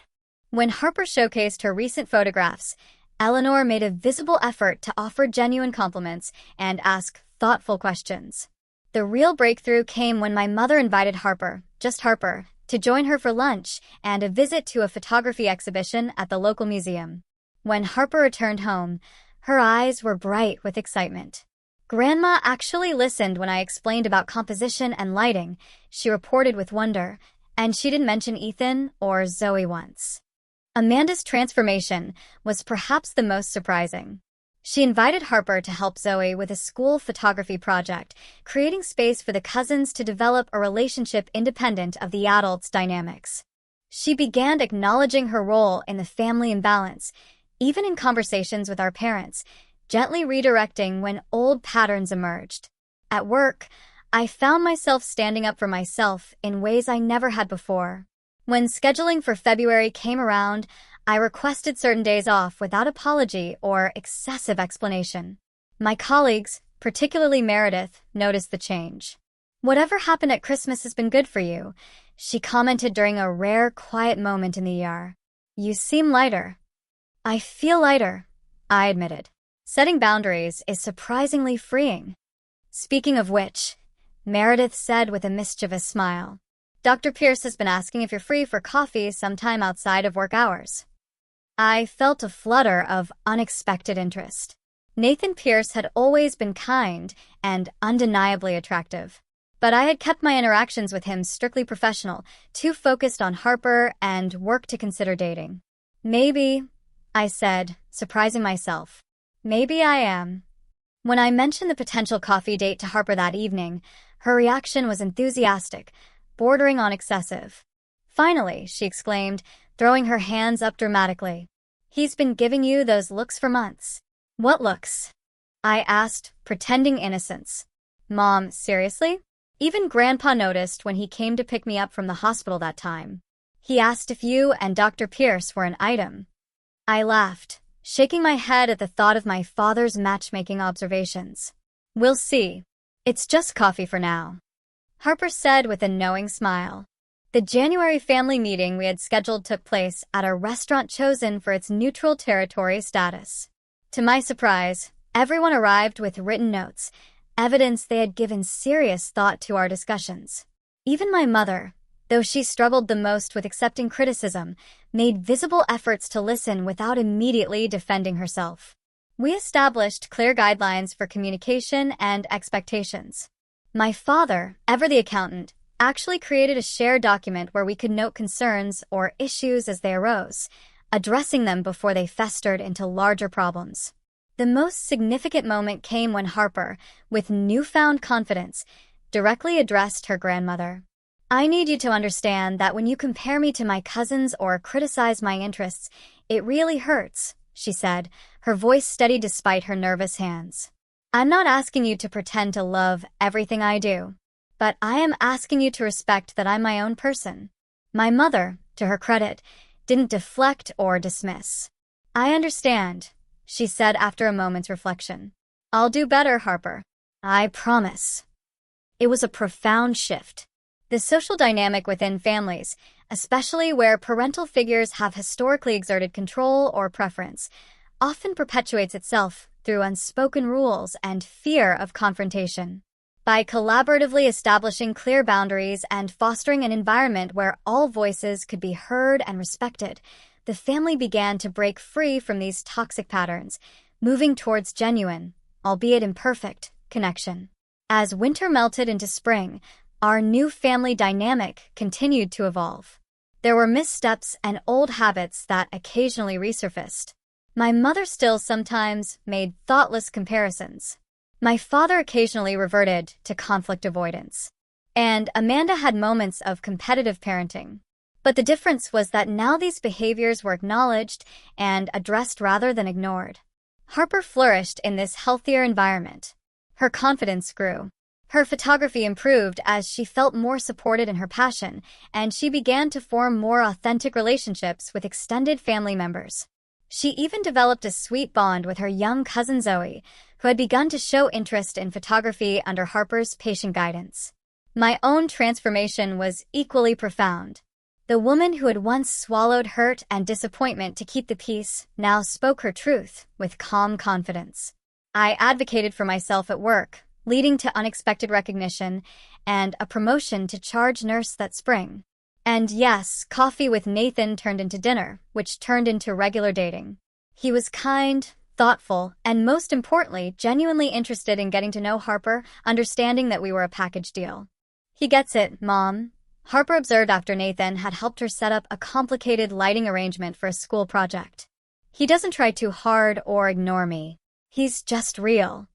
When Harper showcased her recent photographs, Eleanor made a visible effort to offer genuine compliments and ask thoughtful questions. The real breakthrough came when my mother invited Harper, just Harper, to join her for lunch and a visit to a photography exhibition at the local museum. When Harper returned home, her eyes were bright with excitement. Grandma actually listened when I explained about composition and lighting, she reported with wonder, and she didn't mention Ethan or Zoe once. Amanda's transformation was perhaps the most surprising. She invited Harper to help Zoe with a school photography project, creating space for the cousins to develop a relationship independent of the adults' dynamics. She began acknowledging her role in the family imbalance, even in conversations with our parents, gently redirecting when old patterns emerged. At work, I found myself standing up for myself in ways I never had before. When scheduling for February came around, I requested certain days off without apology or excessive explanation. My colleagues, particularly Meredith, noticed the change. "Whatever happened at Christmas has been good for you," she commented during a rare, quiet moment in the ER. "You seem lighter." "I feel lighter," I admitted. Setting boundaries is surprisingly freeing. Speaking of which, Meredith said with a mischievous smile, "Dr. Pierce has been asking if you're free for coffee sometime outside of work hours." I felt a flutter of unexpected interest. Nathan Pierce had always been kind and undeniably attractive, but I had kept my interactions with him strictly professional, too focused on Harper and work to consider dating. "Maybe," I said, surprising myself. "Maybe I am." When I mentioned the potential coffee date to Harper that evening, her reaction was enthusiastic, bordering on excessive. "Finally," she exclaimed, throwing her hands up dramatically. "He's been giving you those looks for months." "What looks?" I asked, pretending innocence. "Mom, seriously?" Even Grandpa noticed when he came to pick me up from the hospital that time. "He asked if you and Dr. Pierce were an item." I laughed, shaking my head at the thought of my father's matchmaking observations. "We'll see. It's just coffee for now," Harper said with a knowing smile. The January family meeting we had scheduled took place at a restaurant chosen for its neutral territory status. To my surprise, everyone arrived with written notes, evidence they had given serious thought to our discussions. Even my mother, though she struggled the most with accepting criticism, made visible efforts to listen without immediately defending herself. We established clear guidelines for communication and expectations. My father, ever the accountant, actually created a shared document where we could note concerns or issues as they arose, addressing them before they festered into larger problems. The most significant moment came when Harper, with newfound confidence, directly addressed her grandmother. "I need you to understand that when you compare me to my cousins or criticize my interests, it really hurts," she said, her voice steady despite her nervous hands. "I'm not asking you to pretend to love everything I do, but I am asking you to respect that I'm my own person." My mother, to her credit, didn't deflect or dismiss. "I understand," she said after a moment's reflection. "I'll do better, Harper. I promise." It was a profound shift. The social dynamic within families, especially where parental figures have historically exerted control or preference, often perpetuates itself through unspoken rules and fear of confrontation. By collaboratively establishing clear boundaries and fostering an environment where all voices could be heard and respected, the family began to break free from these toxic patterns, moving towards genuine, albeit imperfect, connection. As winter melted into spring, our new family dynamic continued to evolve. There were missteps and old habits that occasionally resurfaced. My mother still sometimes made thoughtless comparisons. My father occasionally reverted to conflict avoidance. and Amanda had moments of competitive parenting. But the difference was that now these behaviors were acknowledged and addressed rather than ignored. Harper flourished in this healthier environment. Her confidence grew. Her photography improved as she felt more supported in her passion, and she began to form more authentic relationships with extended family members. She even developed a sweet bond with her young cousin Zoe, who had begun to show interest in photography under Harper's patient guidance. My own transformation was equally profound. The woman who had once swallowed hurt and disappointment to keep the peace now spoke her truth with calm confidence. I advocated for myself at work, leading to unexpected recognition and a promotion to charge nurse that spring. And yes, coffee with Nathan turned into dinner, which turned into regular dating. He was kind, thoughtful, and most importantly, genuinely interested in getting to know Harper, understanding that we were a package deal. "He gets it, Mom," Harper observed after Nathan had helped her set up a complicated lighting arrangement for a school project. "He doesn't try too hard or ignore me. He's just real."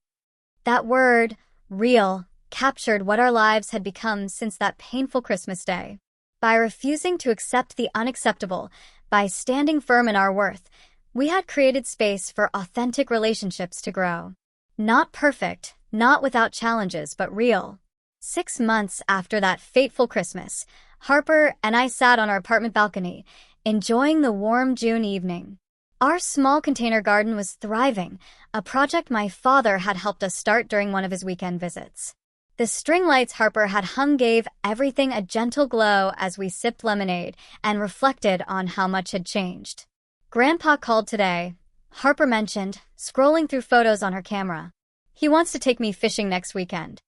That word, real, captured what our lives had become since that painful Christmas day. By refusing to accept the unacceptable, by standing firm in our worth, we had created space for authentic relationships to grow. Not perfect, not without challenges, but real. 6 months after that fateful Christmas, Harper and I sat on our apartment balcony, enjoying the warm June evening. Our small container garden was thriving, a project my father had helped us start during one of his weekend visits. The string lights Harper had hung gave everything a gentle glow as we sipped lemonade and reflected on how much had changed. "Grandpa called today," Harper mentioned, scrolling through photos on her camera. "He wants to take me fishing next weekend."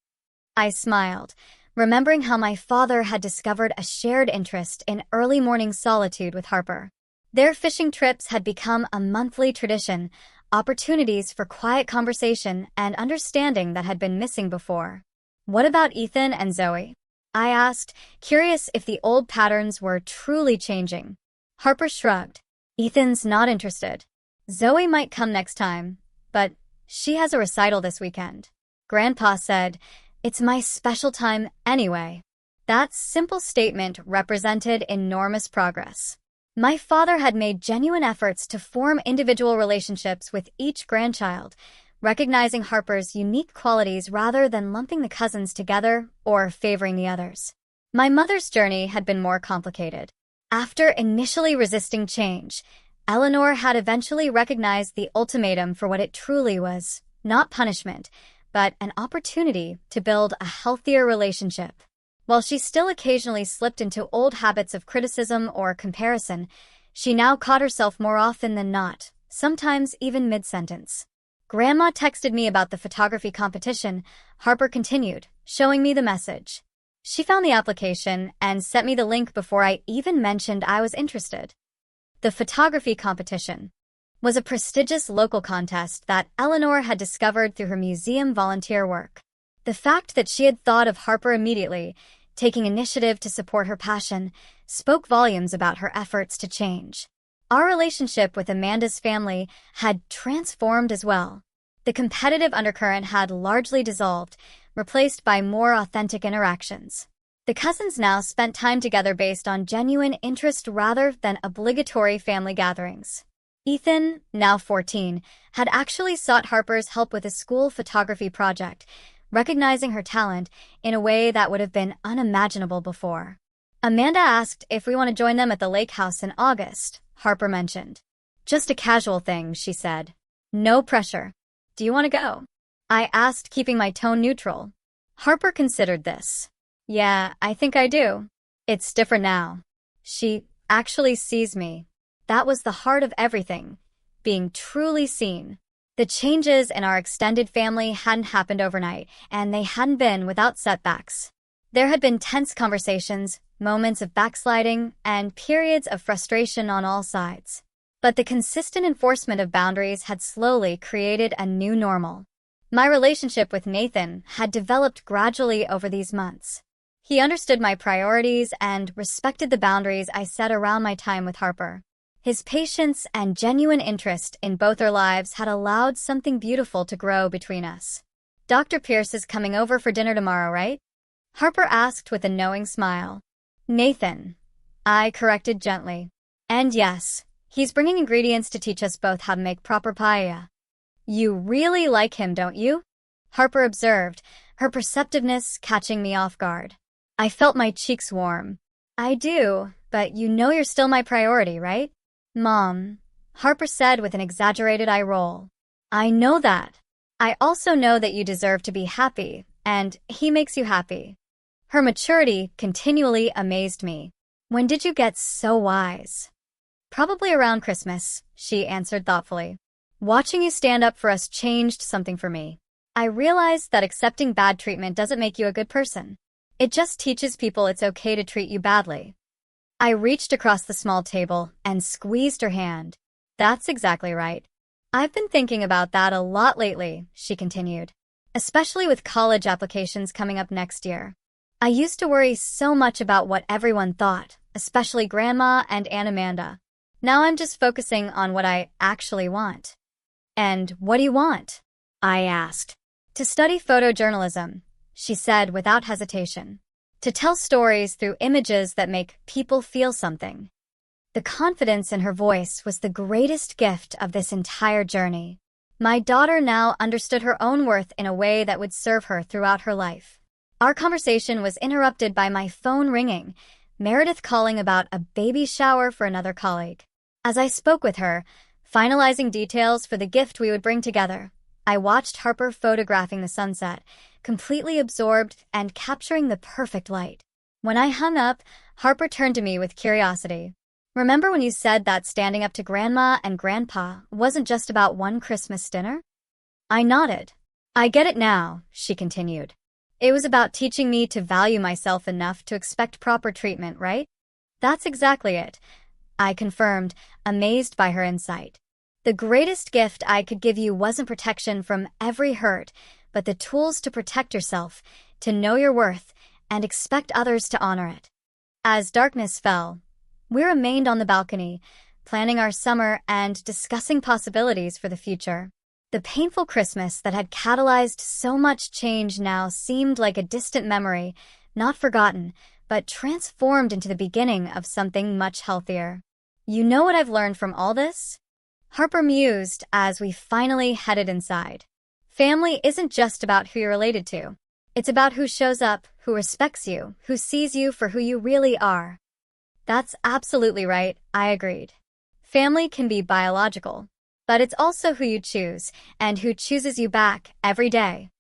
I smiled, remembering how my father had discovered a shared interest in early morning solitude with Harper. Their fishing trips had become a monthly tradition, opportunities for quiet conversation and understanding that had been missing before. "What about Ethan and Zoe?" I asked, curious if the old patterns were truly changing. Harper shrugged. "Ethan's not interested. Zoe might come next time, but she has a recital this weekend." Grandpa said, "It's my special time anyway." That simple statement represented enormous progress. My father had made genuine efforts to form individual relationships with each grandchild, recognizing Harper's unique qualities rather than lumping the cousins together or favoring the others. My mother's journey had been more complicated. After initially resisting change, Eleanor had eventually recognized the ultimatum for what it truly was, not punishment, but an opportunity to build a healthier relationship. While she still occasionally slipped into old habits of criticism or comparison, she now caught herself more often than not, sometimes even mid-sentence. "Grandma texted me about the photography competition," Harper continued, showing me the message. "She found the application and sent me the link before I even mentioned I was interested." The photography competition was a prestigious local contest that Eleanor had discovered through her museum volunteer work. The fact that she had thought of Harper immediately, taking initiative to support her passion, spoke volumes about her efforts to change. Our relationship with Amanda's family had transformed as well. The competitive undercurrent had largely dissolved, replaced by more authentic interactions. The cousins now spent time together based on genuine interest rather than obligatory family gatherings. Ethan, now 14, had actually sought Harper's help with a school photography project, recognizing her talent in a way that would have been unimaginable before. Amanda asked if we want to join them at the lake house in August, Harper mentioned. "Just a casual thing," she said. "No pressure. Do you want to go?" I asked, keeping my tone neutral. Harper considered this. "Yeah, I think I do. It's different now. She actually sees me." That was the heart of everything, being truly seen. The changes in our extended family hadn't happened overnight, and they hadn't been without setbacks. There had been tense conversations, moments of backsliding, and periods of frustration on all sides. But the consistent enforcement of boundaries had slowly created a new normal. My relationship with Nathan had developed gradually over these months. He understood my priorities and respected the boundaries I set around my time with Harper. His patience and genuine interest in both our lives had allowed something beautiful to grow between us. "Dr. Pierce is coming over for dinner tomorrow, right?" Harper asked with a knowing smile. Nathan, I corrected gently. And yes, he's bringing ingredients to teach us both how to make proper paella. You really like him, don't you? Harper observed, her perceptiveness catching me off guard. I felt my cheeks warm. I do, but you know you're still my priority, right? Mom, Harper said with an exaggerated eye roll. I know that. I also know that you deserve to be happy, and he makes you happy. Her maturity continually amazed me. When did you get so wise? Probably around Christmas, she answered thoughtfully. Watching you stand up for us changed something for me. I realized that accepting bad treatment doesn't make you a good person. It just teaches people it's okay to treat you badly. I reached across the small table and squeezed her hand. That's exactly right. I've been thinking about that a lot lately, she continued, especially with college applications coming up next year. I used to worry so much about what everyone thought, especially Grandma and Aunt Amanda. Now I'm just focusing on what I actually want. And what do you want? I asked. To study photojournalism, she said without hesitation. To tell stories through images that make people feel something. The confidence in her voice was the greatest gift of this entire journey. My daughter now understood her own worth in a way that would serve her throughout her life. Our conversation was interrupted by my phone ringing, Meredith calling about a baby shower for another colleague. As I spoke with her, finalizing details for the gift we would bring together, I watched Harper photographing the sunset, completely absorbed and capturing the perfect light. When I hung up, Harper turned to me with curiosity. Remember when you said that standing up to Grandma and Grandpa wasn't just about one Christmas dinner? I nodded. I get it now, she continued. It was about teaching me to value myself enough to expect proper treatment, right? That's exactly it, I confirmed, amazed by her insight. The greatest gift I could give you wasn't protection from every hurt, but the tools to protect yourself, to know your worth, and expect others to honor it. As darkness fell, we remained on the balcony, planning our summer and discussing possibilities for the future. The painful Christmas that had catalyzed so much change now seemed like a distant memory, not forgotten, but transformed into the beginning of something much healthier. You know what I've learned from all this? Harper mused as we finally headed inside. Family isn't just about who you're related to. It's about who shows up, who respects you, who sees you for who you really are. That's absolutely right, I agreed. Family can be biological, but it's also who you choose, and who chooses you back every day.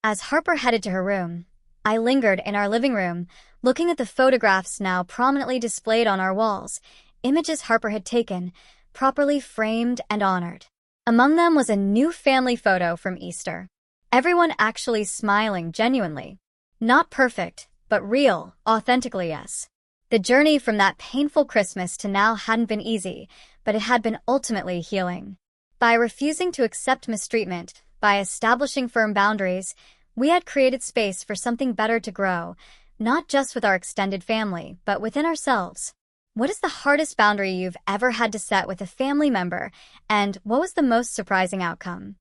As Harper headed to her room, I lingered in our living room, looking at the photographs now prominently displayed on our walls, images Harper had taken, properly framed and honored. Among them was a new family photo from Easter. Everyone actually smiling genuinely. Not perfect, but real, authentically yes. The journey from that painful Christmas to now hadn't been easy, but it had been ultimately healing. By refusing to accept mistreatment, by establishing firm boundaries, we had created space for something better to grow, not just with our extended family, but within ourselves. What is the hardest boundary you've ever had to set with a family member, and what was the most surprising outcome?